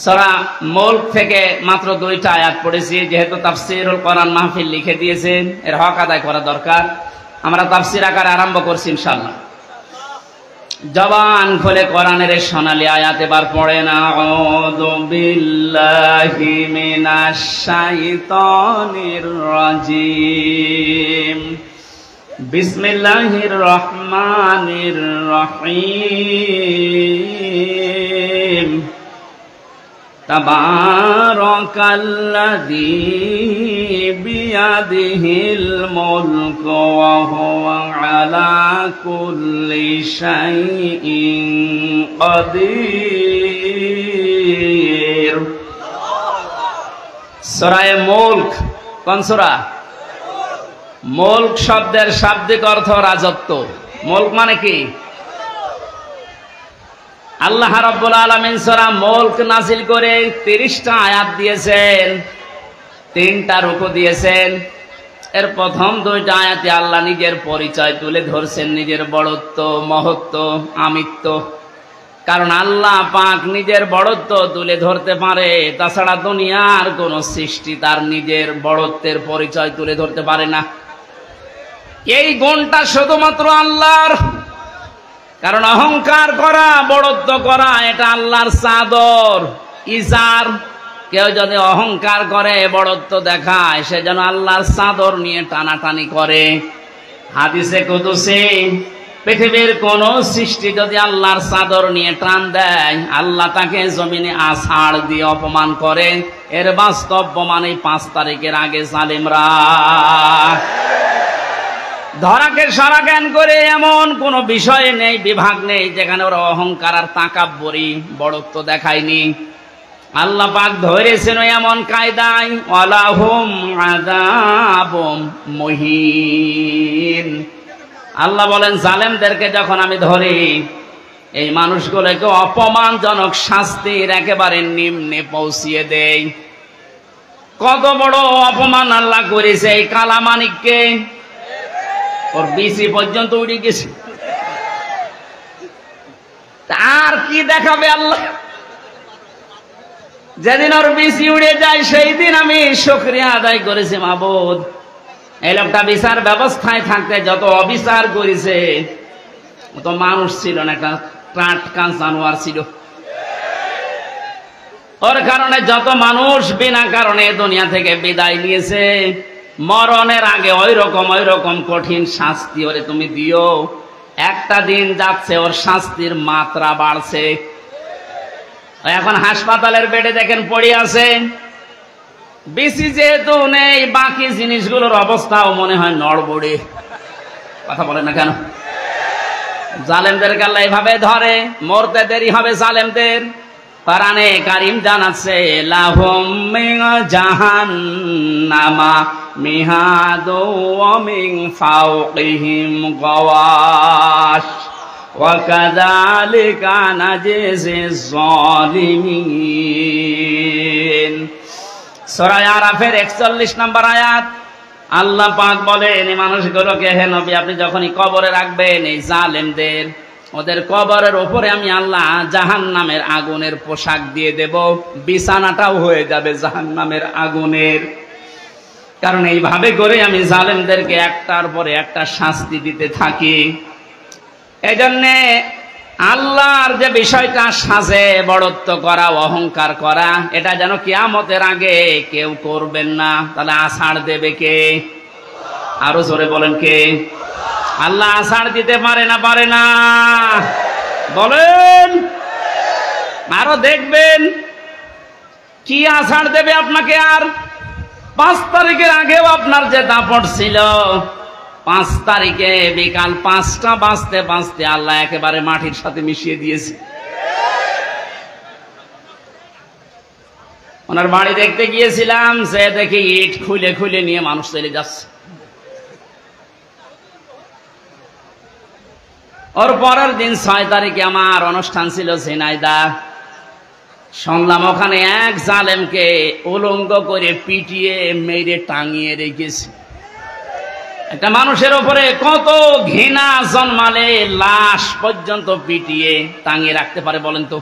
সূরা মুলক থেকে মাত্র 2টা আয়াত পড়েছি। যেহেতু তাফসিরুল কোরআন মাহফিল লিখে দিয়েছেন, এর হক আদায় করা দরকার। আমরা তাফসির আকারে আরম্ভ করছি ইনশাআল্লাহ। জবান খুলে কোরআনের এই সোনালী আয়াত এবার পড়েন। আউযু বিল্লাহি মিনাশ শাইতানির রাজিম। বিসমিল্লাহির রহমানির রহিম। তাবারাকাল্লাযী বিয়াদিহিল মুলকু ওয়া হুয়া আলা কুল্লি শাইইন কাদির। সূরা মুলক কোন সূরা? মুলক শব্দের শাব্দিক অর্থ রাজত্ব। মুলক মানে কি? আল্লাহ রাব্বুল আলামিন সূরা মুলক নাযিল করে 30টা আয়াত দিয়েছেন, 3টা রুকু দিয়েছেন। এর প্রথম 2টা আয়াতে আল্লাহ নিজের পরিচয় তুলে ধরছেন, নিজের বড়ত্ব, মহত্ব, আমিত্ব। কারণ আল্লাহ পাক নিজের বড়ত্ব তুলে ধরতে পারে, তাছাড়া দুনিয়ার কোন সৃষ্টি তার নিজের বড়ত্বের পরিচয় তুলে ধরতে পারে না। এই গুণটা শুধুমাত্র আল্লাহর। কারণ অহংকার করা, বড়ত্ব করা, এটা আল্লাহর চাদর, ইজার। কেউ যদি অহংকার করে, বড়ত্ব দেখায়, সে যেন আল্লাহর চাদর নিয়ে টানাটানি করে। হাদিসে কুদসি, পৃথিবীর কোন সৃষ্টি যদি আল্লাহর চাদর নিয়ে টান দেয়, আল্লাহ তাকে জমিনে আছাড় দিয়ে অপমান করে। এর বাস্তব প্রমাণ এই 5 তারিখের আগে জালিমরা। ধরাকে সারা জ্ঞান করে এমন কোন বিষয় নেই, বিভাগ নেই যেখানে ওরা অহংকার আর তাকাব্বুরি, বড়ত্ব দেখায়নি। আল্লাহ পাক ধরেছেন এমন কায়দায়, ওয়ালাহুম আযাবুম মুহিন। আল্লাহ বলেন, জালেমদেরকে যখন আমি ধরি, এই মানুষগুলোকে অপমানজনক শাস্তির একেবারে নিম্নে পৌঁছিয়ে দেই। কত বড় অপমান আল্লাহ করেছে এই কালামানিককে। ওর বিসি পর্যন্ত উড়ে গেছে। আর কি দেখাবে আল্লাহ? যেদিন ওর বিসি উড়ে যায়, সেই দিন আমি শুকরিয়া আদায় করেছি, মাবুদ, এই লোকটা বিচার ব্যবস্থায় থাকতে যত অবিচার করেছে, ও তো মানুষ ছিল না, একটা টাটকা জানোয়ার ছিল। ওর কারণে যত মানুষ বিনা কারণে দুনিয়া থেকে বিদায় নিয়েছে, মরণের আগে ওই রকম কঠিন শাস্তি ওরে তুমি দিও। একটা দিন যাচ্ছে, ওর শাস্তির মাত্রা বাড়ছে। এখন হাসপাতালের বেডে দেখেন পড়ে আছে। বেশি যেহেতু নেই, বাকি জিনিসগুলোর অবস্থাও মনে হয় নড়বড়ে। কথা বলে না কেন? জালেমদেরকে আল্লাহ এভাবে ধরে, মরতে দেরি হবে জালেমদের। কোরআনে কারীম জানাচ্ছে, লাহুম মিন জাহান্নামা মিহাদু ওয়া মিন ফাওকিহিম গাওয়াশ ওয়া কাযালিকা নাজিজিজ জালিমিন। সূরা আরাফের 41 নম্বর আয়াত। আল্লাহ পাক বলেন, এই মানুষগুলোকে, হে নবী, আপনি যখনই কবরে রাখবেন এই জালেমদের, ওদের কবরের উপরে আমি আল্লাহ জাহান্নামের আগুনের পোশাক দিয়ে দেব, বিছানাটাও হয়ে যাবে জাহান্নামের আগুনের। কারণ এইভাবে করে আমি জালেমদেরকে একটার পরে একটা শাস্তি দিতে থাকি। এই জন্যে আল্লাহর যে বিষয়টা সাজে, বড়ত্ব করা, অহংকার করা, এটা যেন কিয়ামতের আগে কেউ করবেন না। তাহলে আষাঢ় দেবে কে? আরো জোরে বলেন কে? আল্লাহ আষাঢ় দিতে পারে না? পারে না। বলেন, আরো দেখবেন কি আষাঢ় দেবে আপনাকে। আর 5 তারিখের আগেও আপনার যে দাপট ছিল, 5 তারিখে বিকাল 5টা বাজতে বাজতে আল্লাহ একেবারে মাটির সাথে মিশিয়ে দিয়েছে। ওনার বাড়ি দেখতে গিয়েছিলাম, সে দেখে ইট খুলে খুলে নিয়ে মানুষ চলে যাচ্ছে। ওর পরের দিন 6 তারিখে আমার অনুষ্ঠান ছিল ঝিনাইদহ। শুনলাম ওখানে এক জালেমকে উলঙ্গ করে পিটিয়ে মেরে টাঙিয়ে রেখেছে। একটা মানুষের উপরে কত ঘৃণা জন্মালে লাশ পর্যন্ত পিটিয়ে টাঙিয়ে রাখতে পারে বলেন তো?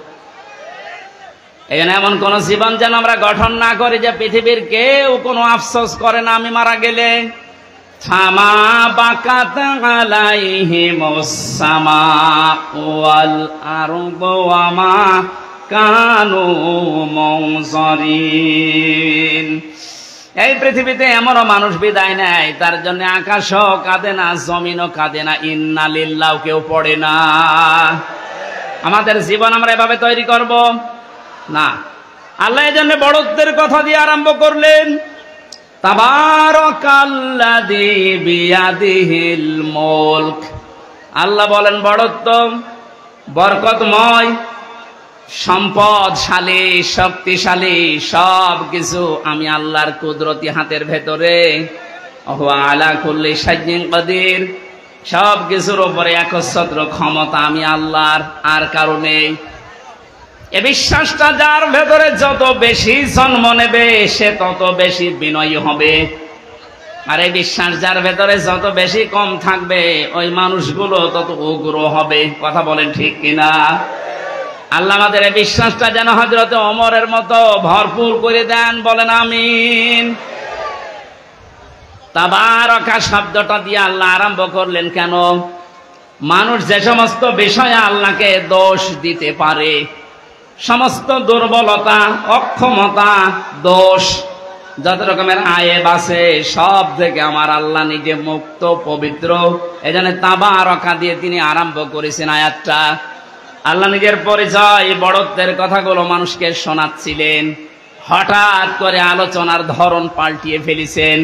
এখানে এমন কোন জীবন যেন আমরা গঠন না করি যে পৃথিবীর কেউ কোনো আফসোস করে না আমি মারা গেলে। ফামা বাকাত আলাইহিমুস সামাউ ওয়াল আরদু ওয়া মা কানু মুনজারিন। এই পৃথিবীতে এমনও মানুষ বিদায় নেয়, তার জন্য আকাশও কাঁদে না, জমিনও কাঁদে না, ইন্না লিল্লাহ কেউ পড়ে না। আমাদের জীবন আমরা এভাবে তৈরি করব না। আল্লাহ এই জন্য বড়ত্বের কথা দিয়ে আরম্ভ করলেন, তাবারাকাল্লাযী বিয়াদিহিল মুলক। আল্লাহ বলেন বড়ত্ব বরকতময়, সম্পদশালী, শক্তিশালী, সব কিছু আমি আল্লাহর কুদরতি হাতের ভেতরে। ওয়া আলা কুল্লি শাইইন কাদির, সব কিছুর উপরে একচ্ছত্র ক্ষমতা আমি আল্লাহর, আর কারণে এ বিশ্বাসটা যার ভেতরে যত বেশি জন্ম নেবে সে তত বেশি বিনয়ী হবে। আর এই বিশ্বাস যার ভেতরে যত বেশি কম থাকবে ওই মানুষগুলো তত উগ্র হবে। কথা বলেন ঠিক কিনা? আল্লাহ আমাদের এই বিশ্বাসটা যেন হযরত ওমরের মতো ভরপুর করে দেন, বলেন আমিন। তাবারাকা শব্দটা দিয়ে আল্লাহ আরম্ভ করলেন কেন? মানুষ যে সমস্ত বিষয়ে আল্লাহকে দোষ দিতে পারে, সমস্ত দুর্বলতা, অক্ষমতা, দোষ, যত রকমের আয়েব আছে সব থেকে আমার আল্লাহ নিজে মুক্ত, পবিত্র। এজন্য তাবারাকা দিয়ে তিনি আরম্ভ করেছেন আয়াতটা। আল্লাহ নিজের পরিচয়, বড়ত্বের কথাগুলো মানুষকে শোনাচ্ছিলেন, হঠাৎ করে আলোচনার ধরন পাল্টিয়ে ফেলেছেন।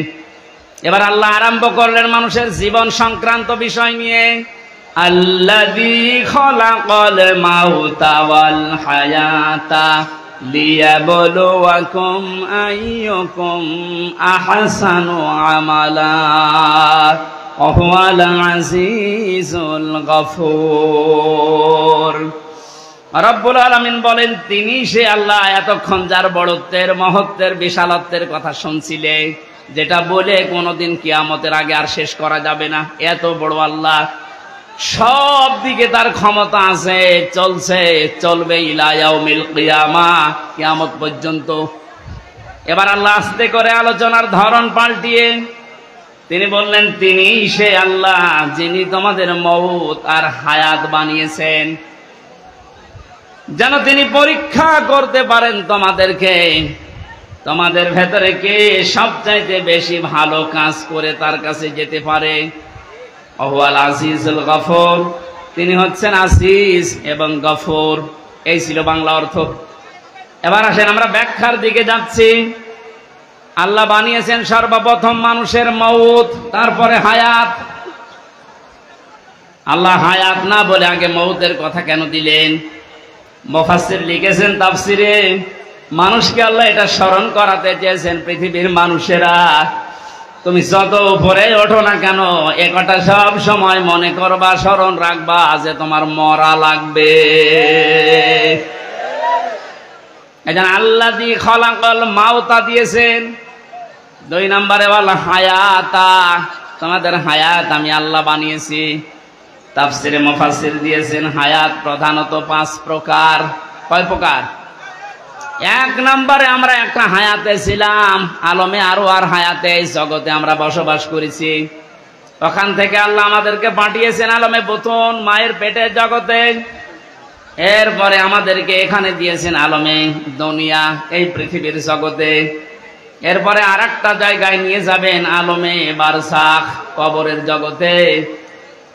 এবার আল্লাহ আরম্ভ করলেন মানুষের জীবন সংক্রান্ত বিষয় নিয়ে। আল্লাযী খালাকাল মাউতা ওয়াল হায়াতা লিয়াবলুয়াকুম আইয়ুকুম আহসানু আমালা ওয়া হুয়াল আজিজুল গফুর। রব্বুল আলামিন বলেন তিনি সে আল্লাহ এতক্ষণ যার বড়ত্বের, মহত্বের, বিশালত্বের কথা শুনছিলে, যেটা বলে কোনোদিন কিয়ামতের আগে আর শেষ করা যাবে না। এত বড় আল্লাহ, সব দিকে তার ক্ষমতা আছে, চলছে, চলবে ইলা ইয়াউমিল কিয়ামা, কিয়ামত পর্যন্ত। এবার আল্লাহ আস্তে করে আলোচনার ধরন পাল্টিয়ে তিনি বললেন তিনি সে আল্লাহ যিনি তোমাদের মউত আর হায়াত বানিয়েছেন, যেন তিনি পরীক্ষা করতে পারেন তোমাদেরকে, তোমাদের ভেতরে কে সবচাইতে বেশি ভালো কাজ করে তার কাছে যেতে পারে। ওয়াল আজিজুল গফুর, তিনি হচ্ছেন আজিজ এবং গফুর। এই ছিল বাংলা অর্থ। এবার আসেন আমরা ব্যাখ্যার দিকে যাচ্ছি। আল্লাহ বানিয়েছেন সর্বপ্রথম মানুষের মউত, তারপরে হায়াত। আল্লাহ হায়াত না বলে আগে মউতের কথা কেন দিলেন? মুফাসসির লিখেছেন তাফসিরে, মানুষকে আল্লাহ এটা স্মরণ করাতে চেয়েছেন, পৃথিবীর মানুষেরা তুমি যত উপরে ওঠো না কেন এ কথা সব সময় মনে করবা, স্মরণ রাখবা যে তোমার মরা লাগবে। এজন্য আল্লাযী খালাকাল মাউতা দিয়েছেন। 2 নম্বরে বলা হায়াতা, তোমাদের হায়াত আমি আল্লাহ বানিয়েছি। তাফসিরে মুফাসসির দিয়েছেন হায়াত প্রধানত 5 প্রকার। কয় প্রকার? 1 নম্বরে আমরা একটা হায়াতে ছিলাম, আলমে আরো আর হায়াতে, এই জগতে আমরা বসবাস করেছি। ওখান থেকে আল্লাহ আমাদেরকে পাঠিয়েছেন আলমে বুতুন, মায়ের পেটের জগতে। এরপরে আমাদেরকে এখানে দিয়েছেন আলমে দুনিয়া, এই পৃথিবীর জগতে। এরপরে আরেকটা জায়গায় নিয়ে যাবেন আলমে বারজাখ, কবরের জগতে।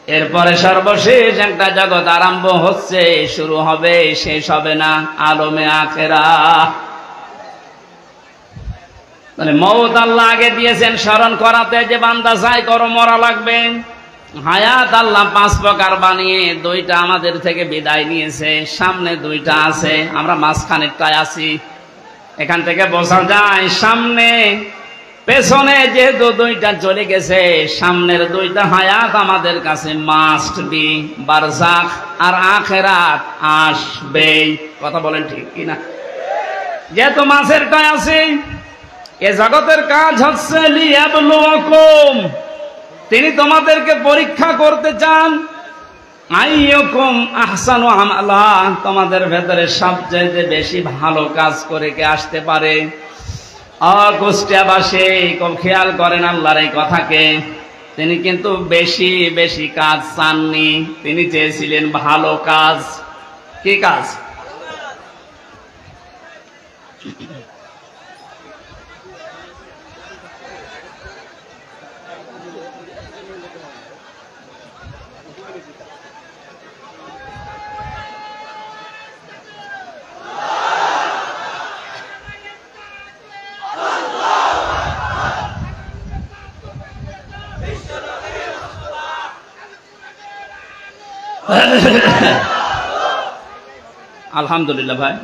এরপরে সর্বশেষ একটা জগৎ আরম্ভ হচ্ছে, শুরু হবে, শেষ হবে না, আলমে আখেরা। মানে মওত আল্লাহ আগে দিয়েছেন স্মরণ করাতে, যে বান্দা চাই করো মরা লাগবে। হায়াত আল্লাহ 5 প্রকার বানিয়ে 2টা আমাদের থেকে বিদায় নিয়েছে, সামনে 2টা আছে, আমরা মাঝখানেরটায় আছি। এখান থেকে বোঝা যায় সামনে পেছনে যেহেতু 2টা চলে গেছে, সামনের 2টা হায়াত আমাদের কাছে মাস্ট বি, বারজাখ আর আখিরাত আসবেই। কথা বলেন ঠিক কিনা? যেহেতু মাঝেরটায় আছে, এ জগতের কাজ হচ্ছে লিয়াবলুয়াকুম, তিনি তোমাদেরকে পরীক্ষা করতে চান। আইয়ুকুম আহসানু আমালা, তোমাদের ভেতরে সবচেয়ে বেশি ভালো কাজ করে কে আসতে পারে। কুষ্টিয়াবাসী খুব খেয়াল করেন আল্লাহর এই কথাকে, তিনি কিন্তু বেশি বেশি কাজ চাননি, তিনি চেয়েছিলেন ভালো কাজ। কি কাজ? আলহামদুলিল্লাহ ভাই,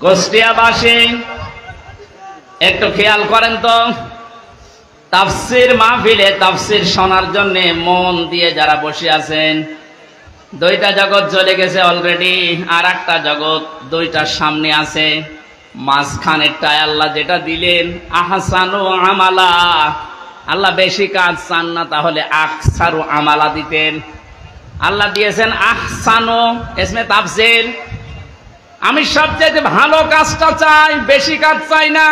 কুষ্টিয়াবাসী একটু খেয়াল করেন তো, তাফসির মাহফিলে তাফসির শোনার জন্য মন দিয়ে যারা বসে আছেন, 2টা জগৎ চলে গেছে অলরেডি, আর একটা জগৎ 2টার সামনে আছে। মাঝখানেরটায় আল্লাহ যেটা দিলেন আহসানু আমালা, আল্লাহ বেশি কাজ চান না, তাহলে আকসারু আমালা দিতেন। আল্লাহ দিয়েছেন আহসানু, ইসমে তাফসীর, আমি সবচেয়ে ভালো কাজটা চাই, বেশি কাজ চাই না।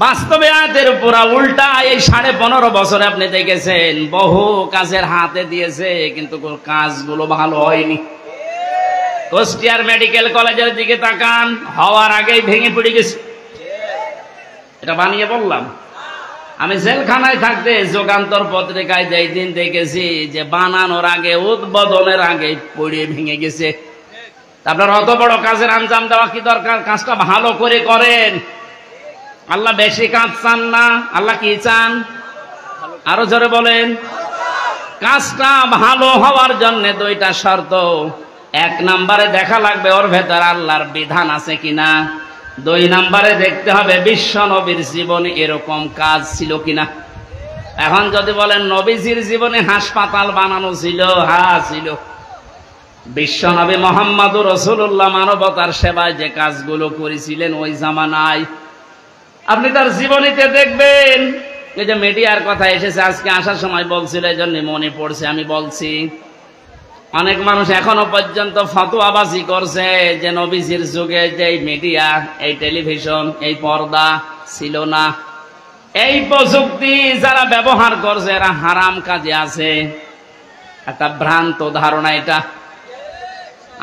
বাস্তবে আয়াতের পুরা উল্টা। এই 15.5 বছরে আপনি দেখেছেন বহু কাজের হাতে দিয়েছে, কিন্তু কাজগুলো ভালো হয়নি। কুষ্টিয়ার মেডিকেল কলেজের দিকে তাকান, হওয়ার আগেই ভেঙে পড়ে গেছে। এটা বানিয়ে বললাম। আমি জেলখানায় থাকতে যুগান্তর পত্রিকায় যেই দিন দেখেছি যে বানানোর আগে, উদ্বোধনের আগে পড়ে ভেঙে গেছে। আপনার অত বড় কাজের আঞ্জাম দেওয়া কি দরকার? কাজটা ভালো করে করেন। আল্লাহ বেশি কাজ চান না, আল্লাহ কি চান? আরো জোরে বলেন। কাজটা ভালো হওয়ার জন্য 2টা শর্ত। 1 নম্বরে দেখা লাগবে ওর ভেতর আল্লাহর বিধান আছে কিনা। 2 নম্বরে দেখতে হবে বিশ্ব নবীর জীবনে এরকম কাজ ছিল কিনা। এখন যদি বলেন নবীজির জীবনে হাসপাতাল বানানো ছিল, হ্যাঁ ছিল। বিশ্ব নবী মুহাম্মদুর রাসূলুল্লাহ মানবতার সেবায় যে কাজগুলো করেছিলেন ওই জামানায় আপনি তার জীবনীতে দেখবেন। এই যে মিডিয়ার কথা এসেছে আজকে আসার সময় বলছিল, এই জন্য মনে পড়ছে আমি বলছি। অনেক মানুষ এখনো পর্যন্ত ফতোয়াবাজি করছে যে নবীজির যুগে যে মিডিয়া, এই টেলিভিশন, এই পর্দা ছিল না। এই প্রযুক্তি যারা ব্যবহার করছে এরা হারাম কাজে আছে। একটা ভ্রান্ত ধারণা এটা।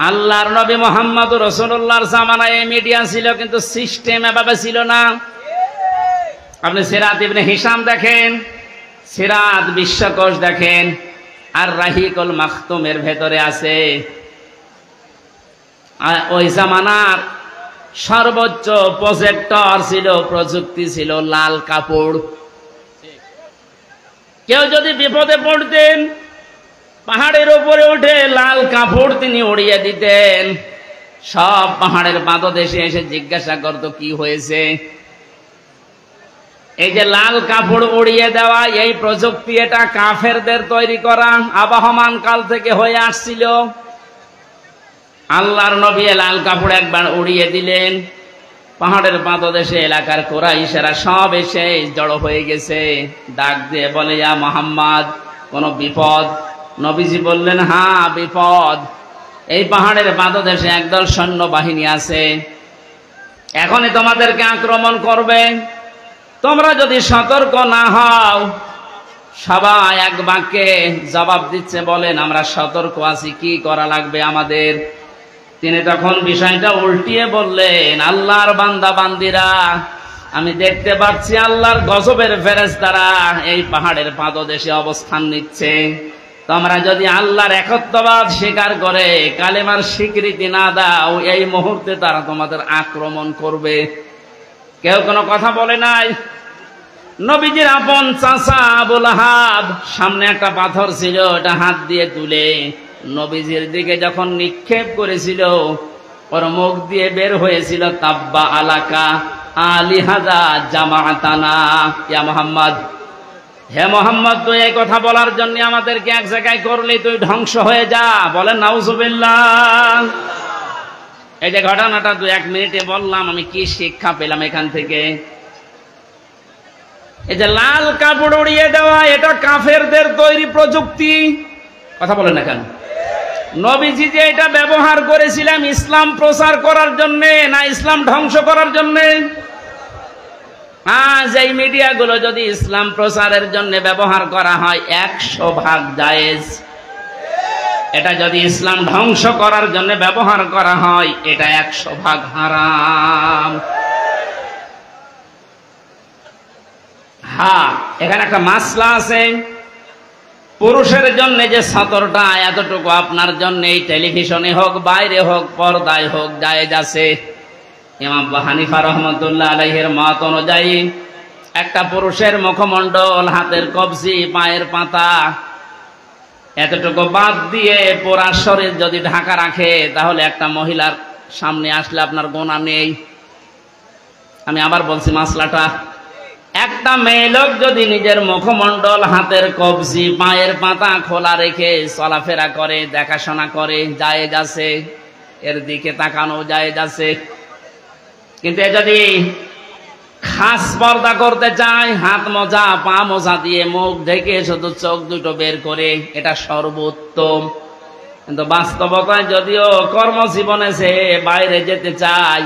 আল্লাহর নবী মুহাম্মদুর রাসূলুল্লাহর জামানায় এই মিডিয়া ছিল, কিন্তু সিস্টেম এভাবে ছিল না। আপনি সিরাত ইবনে হিশাম দেখেন, সিরাত বিশ্বকোষ দেখেন, আর রাহিকুল মাখতুমের ভেতরে আছে ওই জামানার সর্বোচ্চ প্রজেক্টর ছিল, প্রযুক্তি ছিল লাল কাপড়। কেউ যদি বিপদে পড়তেন পাহাড়ের উপরে উঠে লাল কাপড় তিনি উড়িয়ে দিতেন। সব পাহাড়ের পাদদেশে এসে জিজ্ঞাসা করত কি হয়েছে। এই যে লাল কাপড় উড়িয়ে দেওয়া এই প্রযুক্তি, এটা কাফেরদের তৈরি করা, আবহমান কাল থেকে হয়ে আসছিল। আল্লাহর নবী লাল কাপড় একবার উড়িয়ে দিলেন, পাহাড়ের পাদদেশে এলাকার কুরাইশেরা সব এসে জড়ো হয়ে গেছে। ডাক দিয়ে বলে, ইয়া মুহাম্মদ, কোন বিপদ? নবীজি বললেন, হ্যাঁ বিপদ। এই পাহাড়ের পাদদেশে একদল সৈন্যবাহিনী আছে, এখনই তোমাদেরকে আক্রমণ করবে। তোমরা যদি সতর্ক না হও। সবাই এক বাক্যে জবাব দিচ্ছে, বলেন আমরা সতর্ক আছি, কি করা লাগবে আমাদের? তিনি তখন বিষয়টা উল্টিয়ে বললেন, আল্লাহর বান্দা বান্দিরা, আমি দেখতে পাচ্ছি আল্লাহর গজবের ফেরেশতারা এই পাহাড়ের পাদদেশে অবস্থান নিচ্ছে। তোমরা যদি আল্লাহর একত্ববাদ স্বীকার করে কালেমার স্বীকৃতি না দাও, এই মুহূর্তে তারা তোমাদের আক্রমণ করবে। কেউ কোনো কথা বলে নাই। নবীজির আপন চাচা আবু লাহাব সামনে একটা পাথর ছিল, ওটা হাত দিয়ে তুলে নবীজির দিকে যখন নিক্ষেপ করেছিল, ওর মুখ দিয়ে বের হয়েছিল তাব্বা আলাকা আলিহাদা জামাতানা ইয়া মুহাম্মদ। হে মোহাম্মদ, তুই এই কথা বলার জন্য আমাদেরকে এক জায়গায় করলি, তুই ধ্বংস হয়ে যা। বলেন নাউজুবিল্লাহ। এই যে ঘটনাটা 2-1 মিনিটে বললাম, আমি কি শিক্ষা পেলাম এখান থেকে? এই যে লাল কাপড় উড়িয়ে দেওয়া, এটা কাফেরদের তৈরি প্রযুক্তি। কথা বলেন না কেন? নবীজি যে এটা ব্যবহার করেছিলাম ইসলাম প্রচার করার জন্য না ইসলাম ধ্বংস করার জন্য? আজ এই মিডিয়াগুলো যদি ইসলাম প্রচারের জন্য ব্যবহার করা হয় 100% জায়েজ। এটা যদি ইসলাম ধ্বংস করার জন্য ব্যবহার করা হয় এটা 100% হারাম। হ্যাঁ, এখানে একটা মাসলা আছে। পুরুষের জন্য যে সতরটা এতটুকু আপনার জন্য এই টেলিভিশনে হোক বাইরে হোক পর্দায় হোক জায়েজ আছে। ইমাম আবু হানিফা রহমতুল্লাহ আলাইহির মত অনুযায়ী একটা পুরুষের মুখমণ্ডল, হাতের কবজি, পায়ের পাতা এতটুকু বাদ দিয়ে পুরা শরীর যদি ঢাকা রাখে তাহলে একটা মহিলার সামনে আসলে আপনার গুনাহ নেই। আমি আবার বলছি মাসলাটা, একটা মেয়ে লোক যদি নিজের মুখমণ্ডল, হাতের কবজি, পায়ের পাতা খোলা রেখে চলাফেরা করে, দেখাশোনা করে, জায়েজ আছে, এর দিকে তাকানো জায়েজ আছে। কিন্তু যদি খাস পর্দা করতে চায়, হাত মোজা পা মোজা দিয়ে মুখ ঢেকে শুধু চোখ দুটো বের করে, এটা সর্বোত্তম। কিন্তু বাস্তবতায় যদিও কর্মজীবনে সে বাইরে যেতে চায়,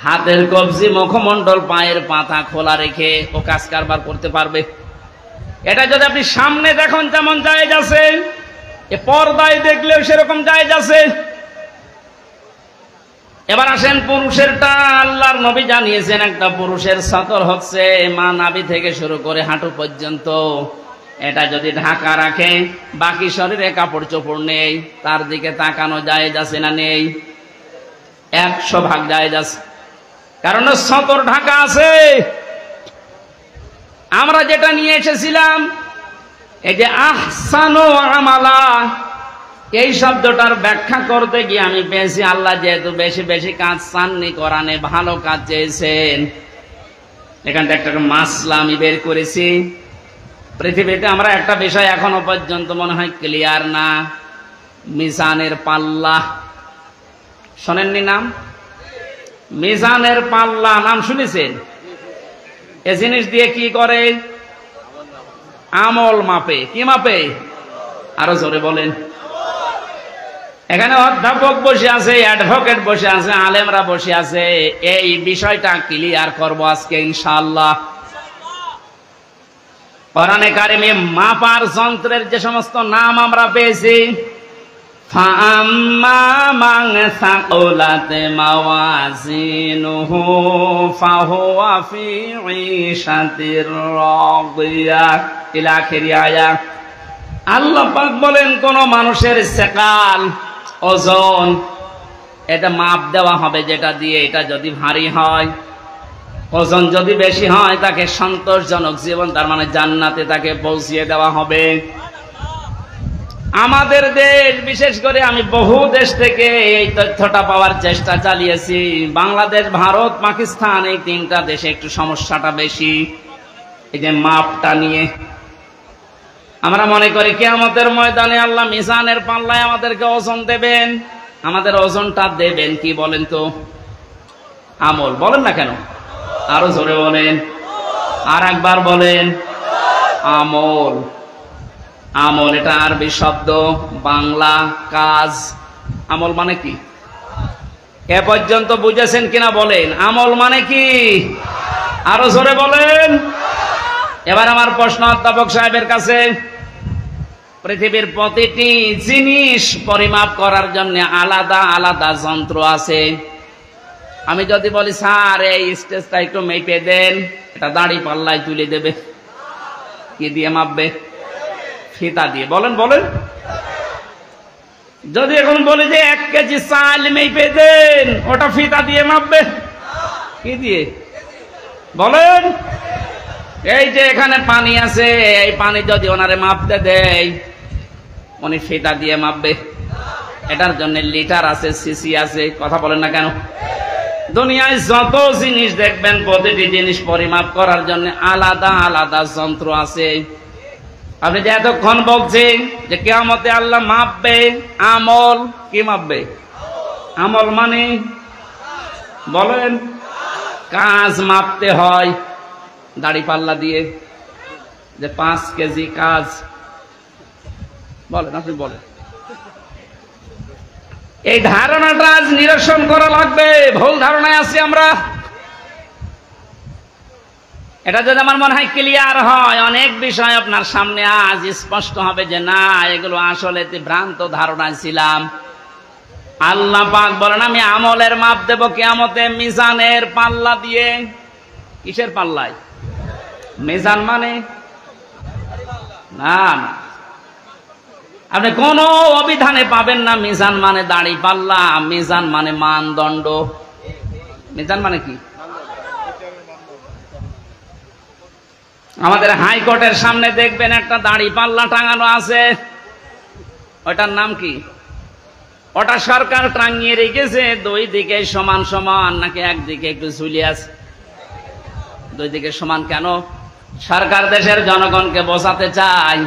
হাতের কবজি, মুখমণ্ডল, পায়ের পাতা খোলা রেখে ও কাজ কারবার করতে পারবে। এটা যদি আপনি সামনে দেখুন যেমন জায়েজ আছে, এ পর্দায় দেখলেও সেরকম জায়েজ আছে। এবার আসেন পুরুষেরটা। আল্লাহর নবী জানিয়েছেন একটা পুরুষের সতর হচ্ছে মা নাভি থেকে শুরু করে হাঁটু পর্যন্ত। এটা যদি ঢাকা রাখে, বাকি শরীরে কাপড় চোপড় নেই, তার দিকে তাকানো জায়েজ আছে না নেই? 100% জায়েজ আছে, কারণ সতর ঢাকা আছে। আমরা যেটা নিয়ে এসেছিলাম এই যে আহসানু আমালা, এই শব্দটার ব্যাখ্যা করতে গিয়ে আমি পেয়েছি আল্লাহ যেহেতু বেশি বেশি কাজ চাননি, কোরআনে ভালো কাজ চেয়েছেন। এখানটা একটা মাসলা আমি বের করেছি। পৃথিবীতে আমরা একটা বিষয় এখনো পর্যন্ত মনে হয় ক্লিয়ার না, মিজানের পাল্লা। শোনেননি নাম? মিজানের পাল্লা নাম শুনেছেন? এ জিনিস দিয়ে কি করে? আমল মাপে। কি মাপে? আরো জোরে বলেন। এখানে অধ্যাপক বসে আছে, অ্যাডভোকেট বসে আছে, আলেমরা বসে আছে। এই বিষয়টা ক্লিয়ার করব আজকে ইনশাআল্লাহ। কোরআনে কারিমে মাপার যন্ত্রের যে সমস্ত নাম আমরা পেয়েছি, ফাআম্মা মান সাকুলাত মাওয়াজিনুহু ফাহুয়া ফি ঈশাতির রাদিয়াহ ইলা আখিরি আয়াত। আল্লাহ পাক বলেন কোন মানুষের সেকাল, ওজন, এটা মাপ দেওয়া হবে যেটা দিয়ে। এটা যদি ভারী হয়, ওজন যদি বেশি হয়, তাকে সন্তোষজনক জীবন, তার মানে জান্নাতে তাকে পৌঁছিয়ে দেওয়া হবে। আমাদের দেশ, বিশেষ করে আমি বহু দেশ থেকে এই তথ্যটা পাওয়ার চেষ্টা চালিয়েছি। বাংলাদেশ, ভারত, পাকিস্তান, এই 3টা দেশে একটু সমস্যাটা বেশি এই যে মাপটা নিয়ে। আমরা মনে করি কিয়ামতের ময়দানে আল্লাহ মিজানের পাল্লায় আমাদেরকে ওজন দেবেন। আমাদের ওজনটা দেবেন কি বলেন তো? আমল। বলেন না কেন? আরো জোরে বলেন, আর একবার বলেন। আমল। আমল এটা আরবি শব্দ, বাংলা কাজ। আমল মানে কি? এ পর্যন্ত বুঝেছেন কিনা বলেন? আমল মানে কি? আরো জোরে বলেন। এবার আমার প্রশ্ন অধ্যাপক সাহেবের কাছে, পৃথিবীর প্রতিটি জিনিস পরিমাপ করার জন্য আলাদা আলাদা যন্ত্র আছে। আমি যদি বলি স্যার এই স্টেজটা একটু মেপে দেন, এটা দাড়ি পাল্লায় তুলে দেবে। কি দিয়ে মাপবে? ফিতা দিয়ে। বলেন বলেন। যদি এখন বলি যে 1 কেজি চাল মেপে দেন, ওটা ফিতা দিয়ে মাপবে? কি দিয়ে? বলেন। এই যে এখানে পানি আছে, এই পানি যদি ওনারে মাপতে দেয়, উনি ফিতা দিয়ে মাপবে? এটার জন্য লিটার আছে, সিসি আছে। কথা বলেন না কেন? দুনিয়ায় যত জিনিস দেখবেন, প্রতিটি জিনিস পরিমাপ করার জন্য আলাদা আলাদা যন্ত্র আছে। আপনি যে এতক্ষণ বলছেন যে কিয়ামতে আল্লাহ মাপবে আমল, কি মাপবে? আমল মানে বলেন, কাজ মাপতে হয় দাড়ি পাল্লা দিয়ে, যে 5 কেজি কাজ। বলেন, আপনি বলেন। এই ধারণাটা আজ নিরসন করা লাগবে। ভুল ধারণায় আছি আমরা। এটা যদি আমার মনে হয় ক্লিয়ার হয়, অনেক বিষয় আপনার সামনে আজ স্পষ্ট হবে যে না, এগুলো আসলে ভ্রান্ত ধারণায় ছিলাম। আল্লাহ পাক বলেন আমি আমলের মাপ দেব কিয়ামতে মিজানের পাল্লা দিয়ে। কিসের পাল্লায়? মিজান মানে না না, আপনি কোন অভিধানে পাবেন না মিজান মানে দাড়ি পাল্লা। মিজান মানে মানদণ্ড। মিজান মানে কি? আমাদের হাইকোর্টের সামনে দেখবেন একটা দাড়ি পাল্লা টাঙানো আছে, ওটার নাম কি? ওটা সরকার টাঙিয়ে রেখেছে 2 দিকে সমান সমান, নাকি একদিকে একটু ঝুলিয়ে আছে? 2 দিকে সমান কেন? সরকার দেশের জনগণকে বোঝাতে চায়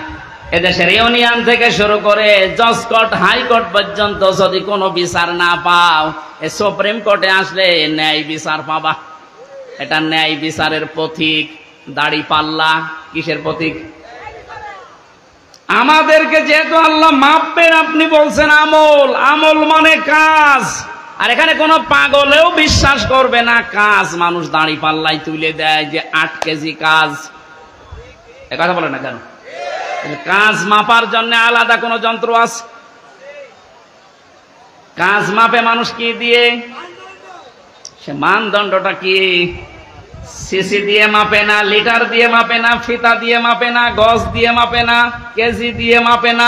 এদেশের ইউনিয়ন থেকে শুরু করে জজ কোর্ট, হাইকোর্ট পর্যন্ত যদি কোনো বিচার না পাও, এ সুপ্রিম কোর্টে আসলে ন্যায় বিচার পাবা। এটা ন্যায় বিচারের প্রতীক। দাড়ি পাল্লা কিসের প্রতীক? আমাদেরকে যেহেতু আল্লাহ মাপবেন, আপনি বলছেন আমল। আমল মানে কাজ। আর এখানে কোনো পাগলেও বিশ্বাস করবে না কাজ মানুষ দাড়ি পাল্লায় তুলে দেয়, যে 8 কেজি কাজ। এ কথা বলে না কেন? কাজ মাপার জন্য আলাদা কোন যন্ত্র আছে? কাজ মাপে মানুষ কি দিয়ে? সে মানদণ্ডটা কি? সিসি দিয়ে মাপে না, লিটার দিয়ে মাপে না, ফিতা দিয়ে মাপে না, গজ দিয়ে মাপে না, কেজি দিয়ে মাপে না।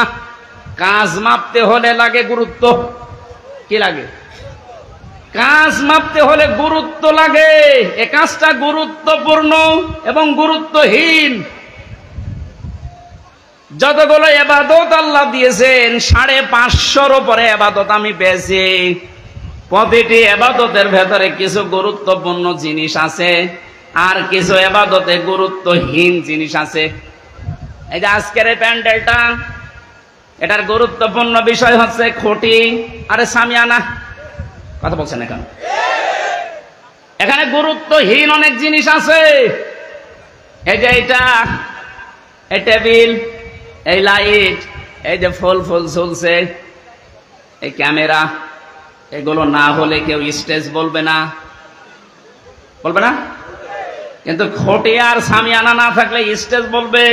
কাজ মাপতে হলে লাগে গুরুত্ব। কি লাগে? কাজ মাপতে হলে গুরুত্ব লাগে। এ কাজটা গুরুত্বপূর্ণ এবং গুরুত্বহীন। যতগুলো ইবাদত আল্লাহ দিয়েছেন, 550-র উপরে ইবাদত আমি পেয়েছি। প্রতিটি ইবাদতের ভেতরে কিছু গুরুত্বপূর্ণ জিনিস আছে, আর কিছু ইবাদতে গুরুত্বহীন জিনিস আছে। এই যে আজকের এই প্যান্ডেলটা, এটার গুরুত্বপূর্ণ বিষয় হচ্ছে খুঁটি আরে সামিয়ানা। কথা বলছেন না কেন? এখানে গুরুত্বহীন অনেক জিনিস আছে। এই যে এইটা, এই টেবিল, এই লাইট, এই যে ফুল ফুল ঝুলছে, এই ক্যামেরা, এগুলো না হলে কেউ স্টেজ বলবে না, বলবে না? কিন্তু খুঁটি আর সামিয়ানা না থাকলে স্টেজ বলবে।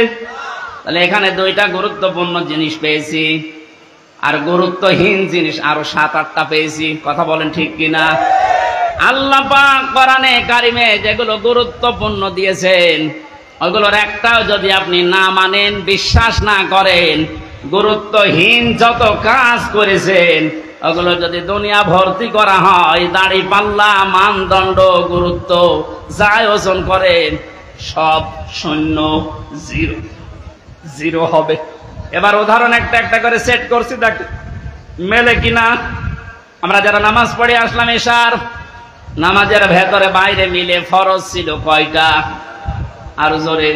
তাহলে এখানে 2টা গুরুত্বপূর্ণ জিনিস পেয়েছি, আর গুরুত্বহীন জিনিস আরো 7-8টা পেয়েছি। কথা বলেন ঠিক কিনা? আল্লাহ পাক কোরআনে কারিমে যেগুলো গুরুত্বপূর্ণ দিয়েছেন, ওইগুলোর একটাও যদি আপনি না মানেন, বিশ্বাস না করেন, গুরুত্বহীন যত কাজ করেছেন ওগুলো যদি দুনিয়া ভর্তি করা হয়, দাড়ি পাল্লা, মানদণ্ড, গুরুত্ব যাই ওজন করেন, সব শূন্য, জিরো হবে। এবার উদাহরণ একটা একটা করে সেট করছি, দেখ মেলে কিনা। আমরা যারা নামাজ পড়ে আসলাম এশার, নামাজের ভেতরে বাইরে মিলে ফরজ ছিল কয়টা? আর জোরে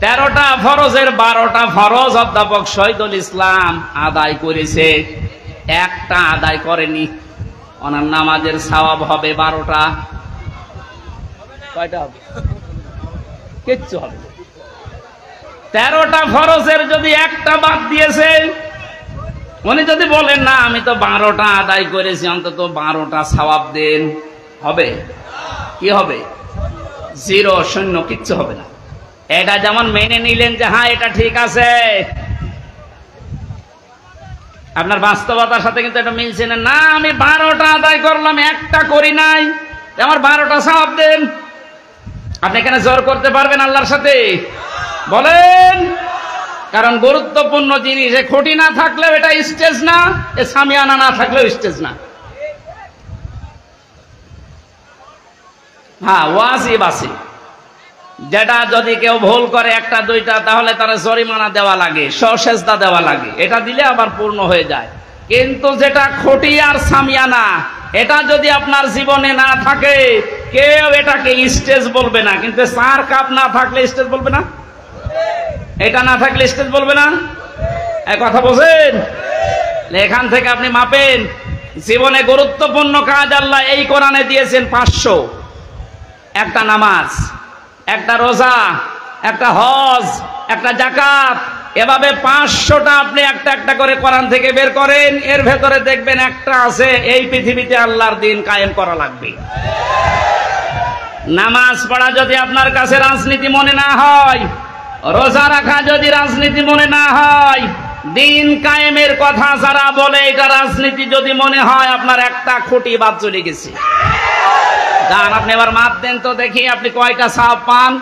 13টা ফরজের 12টা ফরজ অধ্যাপক শহীদুল ইসলাম আদায় করেছে, একটা আদায় করেনি। ওনার নামাজের সওয়াব হবে 12টা। কয়টা হবে? কিচ্ছু হবে। 13টা ফরজের যদি একটা বাদ দিয়েছে, উনি যদি বলেন না আমি তো 12টা আদায় করেছি, অন্তত 12টা সওয়াব দেন, হবে? কি হবে? 0, শূন্য, কিচ্ছু হবে না। এটা যেমন মেনে নিলেন যে হ্যাঁ এটা ঠিক আছে, আপনার বাস্তবতার সাথে কিন্তু এটা মিলছে না। না, আমি 12টা আদায় করলাম, একটা করি নাই, আমার 12টা সওয়াব দেন। আপনি এখানে জোর করতে পারবেন আল্লাহর সাথে? বলেন। কারণ গুরুত্বপূর্ণ জিনিস, এ খুঁটি না থাকলেও এটা স্টেজ না, এ সামিয়ানা না থাকলেও স্টেজ না। হ্যাঁ, ওয়াজিব আছে, যেটা যদি কেউ ভুল করে একটা দুইটা, তাহলে তারা জরিমানা দেওয়া লাগে, সসেজদা দেওয়া লাগে, এটা দিলে আবার পূর্ণ হয়ে যায়। কিন্তু যেটা খুঁটি আর সামিয়ানা, এটা যদি আপনার জীবনে না থাকে, কেউ এটাকে স্টেজ বলবে না। কিন্তু 4 কাপ না থাকলে স্টেজ বলবে না, এটা না থাকলে স্টেজ বলবে না। এই কথা বোঝেন? এখান থেকে আপনি মাপেন। জীবনে গুরুত্বপূর্ণ কাজ আল্লাহ এই কোরআনে দিয়েছেন 500। একটা নামাজ, একটা রোজা, একটা হজ, একটা যাকাত, এভাবে 500টা আপনি একটা একটা করে কোরআন থেকে বের করেন। এর ভেতরে দেখবেন একটা আছে, এই পৃথিবীতে আল্লাহর দিন কায়েম করা লাগবে। নামাজ পড়া যদি আপনার কাছে রাজনীতি মনে না হয়, রোজা রাখা যদি রাজনীতি মনে না হয়, দিন কায়েমের কথা যারা বলে এটা রাজনীতি যদি মনে হয়, আপনার একটা খুঁটি বাদ চলে গেছে। যান, আপনি এবার মাপ দেন তো দেখি, আপনি কয়টা সওয়াব পান?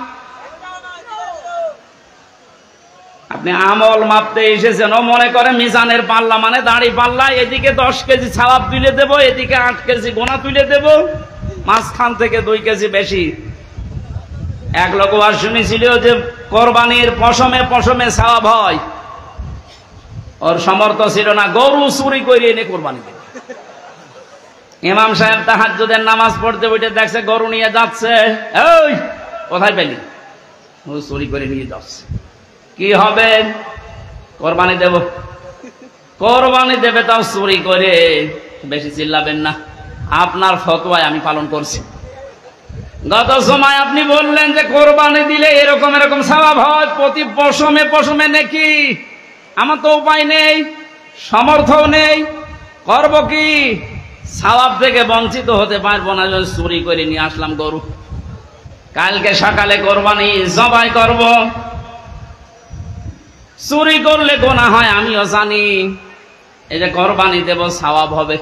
আপনি আমল মাপতে এসেছেন, ও মনে করে মিজানের পাল্লা মানে দাড়ি পাল্লা, এদিকে 10 কেজি সওয়াব তুলে দেব, এদিকে 8 কেজি গোনা তুলে দেব, মাঝখান থেকে 2 কেজি বেশি। এক লোক আর শুনেছিল যে কোরবানির পশমে পশমে সওয়াব হয়, ওর সমর্থ ছিল না, গরু চুরি করে এনে কোরবানি দেবে। ইমাম সাহেব তাহাজ্জুদের নামাজ পড়তে বসে দেখছে গরু নিয়ে যাচ্ছে, এই কোথায় পেলি? ও চুরি করে নিয়ে যাচ্ছে। কি হবে? কোরবানি দেব। কোরবানি দেবে তাও চুরি করে। বেশি চিল্লাবেন না, আপনার ফতোয়ায় আমি পালন করছি। গত সময় আপনি বললেন যে কোরবানি দিলে এরকম এরকম সওয়াব হয়, প্রতি পশমে পশমে নাকি। আমার তো উপায় নেই, সামর্থ্য নেই, করব কি? সওয়াব থেকে বঞ্চিত হতে পারবো না, চুরি করে নিয়ে আসলাম গরু। কালকে সকালে কোরবানি জবাই করব। চুরি করলে গোনা হয় আমিও জানি, এই যে কোরবানি দেব সওয়াব হবে,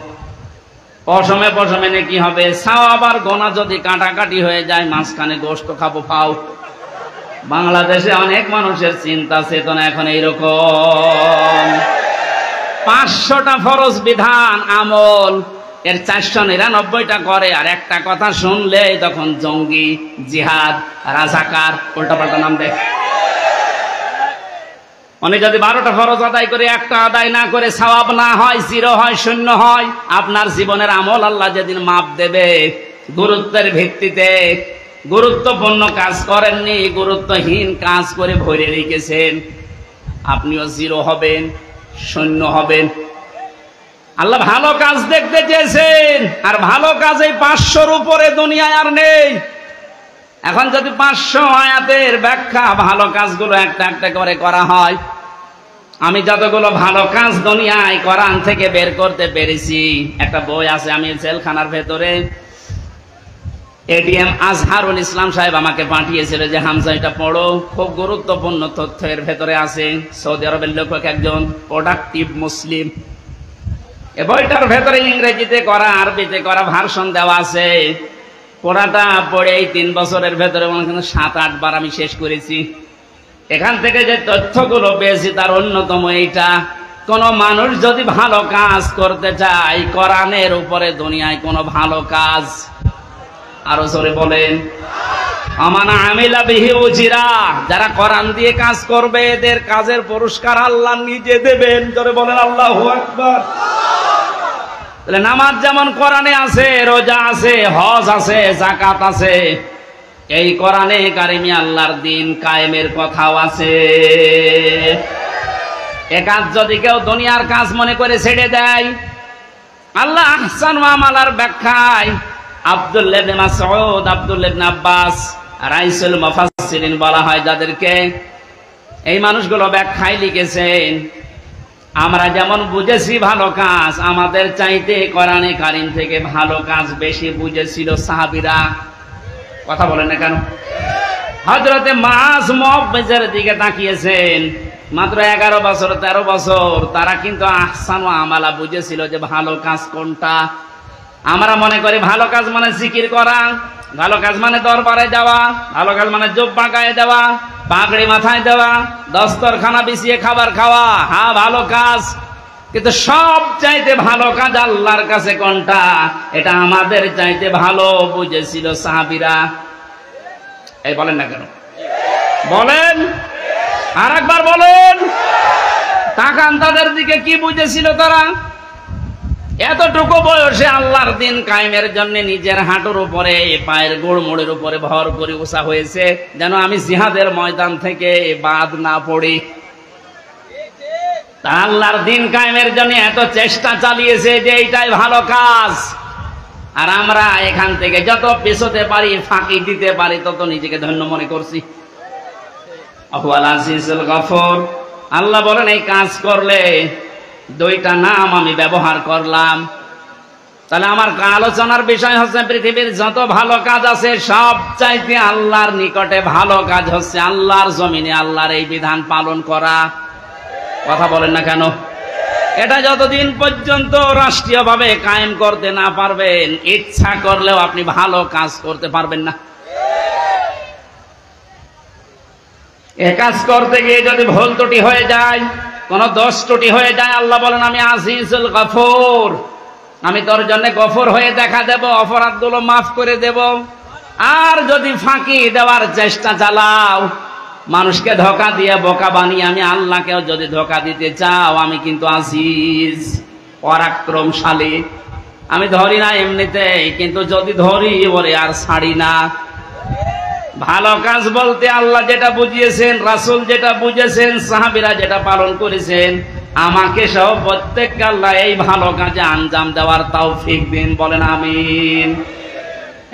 পশমে পশমে নাকি হবে। সওয়াব আর গোনা যদি কাটাকাটি হয়ে যায়, মাঝখানে গোশত খাবো ফাও। বাংলাদেশে অনেক মানুষের চিন্তা চেতনা এখন এইরকম। 500টা ফরজ বিধান আমল, এর 499টা করে, আর একটা কথা শুনলে তখন জঙ্গি, জিহাদ, রাজাকার উল্টাপাল্টা নাম দেয়। উনি যদি 12টা ফরজ আদায় করে একটা আদায় না করে সওয়াব না হয়, 0 হয়, 0 হয়, আপনার জীবনের আমল আল্লাহ যেদিন মাপ দেবে, গুরুত্বের ভিত্তিতে গুরুত্বপূর্ণ কাজ করেননি, গুরুত্বহীন কাজ করে ভরে রেখেছেন, আপনিও 0 হবেন, 0 হবেন। আল্লাহ ভালো কাজ দেখতে চেয়েছেন, আর ভালো কাজ এই 500-র উপরে দুনিয়ায় আর নেই। এখন যদি 500 আয়াতের ব্যাখ্যা ভালো কাজগুলো একটা একটা করে করা হয়, আমি যতগুলো ভালো কাজ দুনিয়ায় কোরআন থেকে বের করতে পেরেছি, একটা বই আছে, আমি জেলখানার ভেতরে, এটিএম আজহারুল ইসলাম সাহেব আমাকে পাঠিয়েছিল যে হামজা এটা পড়ো, খুব গুরুত্বপূর্ণ তথ্য এর ভেতরে আছে। সৌদি আরবের লেখক একজন, প্রোডাক্টিভ মুসলিম। এ বইটার ভেতরে ইংরেজিতে করা, আরবিতে করা ভার্সন দেওয়া আছে। পড়াটা পড়ে এই 3 বছরের ভেতরে 7-8 বার আমি শেষ করেছি। এখান থেকে যে তথ্যগুলো পেয়েছি তার অন্যতম এইটা, কোন মানুষ যদি ভালো কাজ করতে চায়, কোরআনের উপরে দুনিয়ায় কোন ভালো কাজ, আরো জোরে বলেন, আমানা আমিলা বিহি উজিরা, যারা কোরআন দিয়ে কাজ করবে এদের কাজের পুরস্কার আল্লাহ নিজে দেবেন। জোরে বলেন আল্লাহু আকবার। তাহলে নামাজ যেমন কোরআনে আছে, রোজা আছে, হজ আছে, যাকাত আছে, এই কোরআনে কারিমে আল্লাহর দিন কায়েমের কথাও আছে। এ কাজ যদি কেউ দুনিয়ার কাজ মনে করে ছেড়ে দেয়, আল্লাহ আহসান আমালার ব্যাখ্যায় আব্দুল্লাহ ইবনে মাসউদ, আব্দুল্লাহ ইবনে আব্বাস, রাইসুল মুফাসসিরিন বলা হয় যাদেরকে, এই মানুষগুলো ব্যাখ্যায় লিখেছেন, আমরা যেমন বুঝেছি ভালো কাজ, আমাদের চাইতে কোরআনে কারিম থেকে ভালো কাজ বেশি বুঝেছিল সাহাবীরা। কথা বলেন না কেন? হযরতে মাস মুআজ্জিজের দিকে তাকিয়েছেন, মাত্র 11 বছর 13 বছর। তারা কিন্তু আহসানু আমালা বুঝেছিল যে ভালো কাজ কোনটা। আমরা মনে করি ভালো কাজ মানে জিকির করা, ভালো কাজ মানে দরবারে যাওয়া, ভালো কাজ মানে জুব্বা গায়ে দেওয়া, পাগড়ি মাথায় দেওয়া, দস্তরখানা বিছিয়ে খাবার খাওয়া। হ্যাঁ, ভালো কাজ, কিন্তু সব চাইতে ভালো কাজ আল্লাহর কাছে কোনটা, এটা আমাদের চাইতে ভালো বুঝেছিল সাহাবীরা। এই বলেন না কেন? বলেন, আর একবার বলেন। তাকান তাদের দিকে, কি বুঝেছিল তারা? এতটুকু বয়সে আল্লাহর দিন কায়েমের জন্য নিজের হাঁটুর উপরে, পায়ের গোড়মোড়ের উপরে ভর করে উষা হয়েছে, যেন আমি জিহাদের ময়দান থেকে বাদ না পড়ি। তা আল্লাহর দিন কায়েমের জন্য এত চেষ্টা চালিয়েছে যে এইটাই ভালো কাজ। আর আমরা এখান থেকে যত পেছোতে পারি, ফাঁকি দিতে পারি, তত নিজেকে ধন্য মনে করছি। আহুয়াল আজিজুল গফুর। আল্লাহ বলেন এই কাজ করলে দুইটা নাম আমি ব্যবহার করলাম। তাহলে আমার আলোচনার বিষয় হচ্ছে পৃথিবীর যত ভালো কাজ আছে সব চাইতে আল্লাহর নিকটে ভালো কাজ হচ্ছে আল্লাহর জমিনে আল্লাহর এই বিধান পালন করা। কথা বলেন না কেন? এটা যতদিন পর্যন্ত রাষ্ট্রীয়ভাবে কায়েম করতে না পারবেন, ইচ্ছা করলেও আপনি ভালো কাজ করতে পারবেন না। এ কাজ করতে গিয়ে যদি ভুল ত্রুটি হয়ে যায়, কোন দোষ ত্রুটি হয়ে যায়, আল্লাহ বলেন আমি আজিজুল গফুর, আমি তোর জন্য গফুর হয়ে দেখা দেব, অপরাধগুলো মাফ করে দেব। আর যদি ফাঁকি দেওয়ার চেষ্টা চালাও, মানুষকে ধোঁকা দিয়ে বোকা বানিয়ে, আমি আল্লাহকেও যদি ধোঁকা দিতে চাও, আমি কিন্তু আজিজ, পরাক্রমশালী। আমি ধরি না এমনিতেই, কিন্তু যদি ধরি ওরে আর ছাড়ি না। ভালো কাজ বলতে আল্লাহ যেটা বুঝিয়েছেন, রাসূল যেটা বুঝেছেন, সাহাবীরা যেটা পালন করেছেন, আমাকে সহ প্রত্যেককে আল্লাহ এই ভালো কাজে আঞ্জাম দেওয়ার তৌফিক দিন। বলেন আমিন।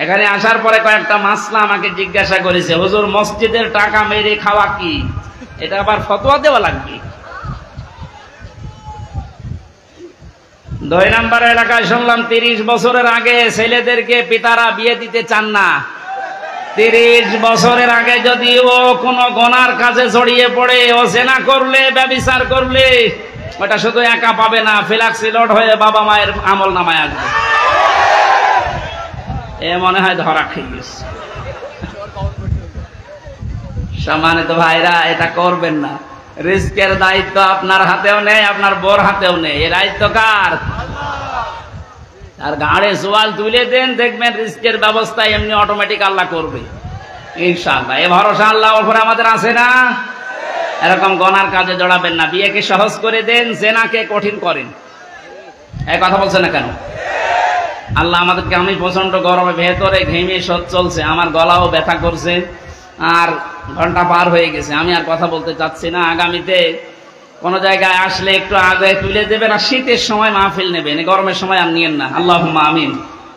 এখানে আসার পরে কয়েকটা মাসলা আমাকে জিজ্ঞাসা করেছে, হুজুর মসজিদের টাকা মেরে খাওয়া কি? এটা আবার ফতোয়া দেওয়া লাগবে? 2 নম্বর এলাকায় শুনলাম 30 বছরের আগে ছেলেদেরকে পিতারা বিয়ে দিতে চান না। 30 বছরের আগে যদি ও কোনো গুনার কাজে জড়িয়ে পড়ে, ও জেনা করলে, ব্যভিচার করলে, ওটা শুধু একা পাবে না, ফ্ল্যাক্সিলোড হয়ে বাবা মায়ের আমল নামায় আসবে। এ মনে হয় ধরা খেয়ে গেছে। সম্মানিত ভাইরা, এটা করবেন না। রিস্কের দায়িত্ব আপনার হাতেও নেই, আপনার বোর হাতেও নেই। এর দায়িত্ব কার? আর গাড়ে সোয়াল তুলে দেন, দেখবেন রিস্কের ব্যবস্থা এমনি অটোমেটিক আল্লাহ করবে ইনশাআল্লাহ। এ ভরসা আল্লাহর উপরে আমাদের আছে না? এরকম গনার কাজে জড়াবেন না। বিয়েকে সহজ করে দেন, জেনাকে কঠিন করেন। এই কথা বলছে না কেন? আল্লাহ আমাদেরকে, আমি প্রচন্ড গরমে ভেতরে ঘেমে শোধ চলছে, আমার গলাও ব্যথা করছে, আর ঘন্টা পার হয়ে গেছে, আমি আর কথা বলতে চাচ্ছি না। আগামীতে কোন জায়গায় আসলে একটু আগে তুলে দেবেন, আর শীতের সময় মাহফিল নেবেন, গরমের সময় আর নিয়েন না। আল্লাহুম্মা আমিন।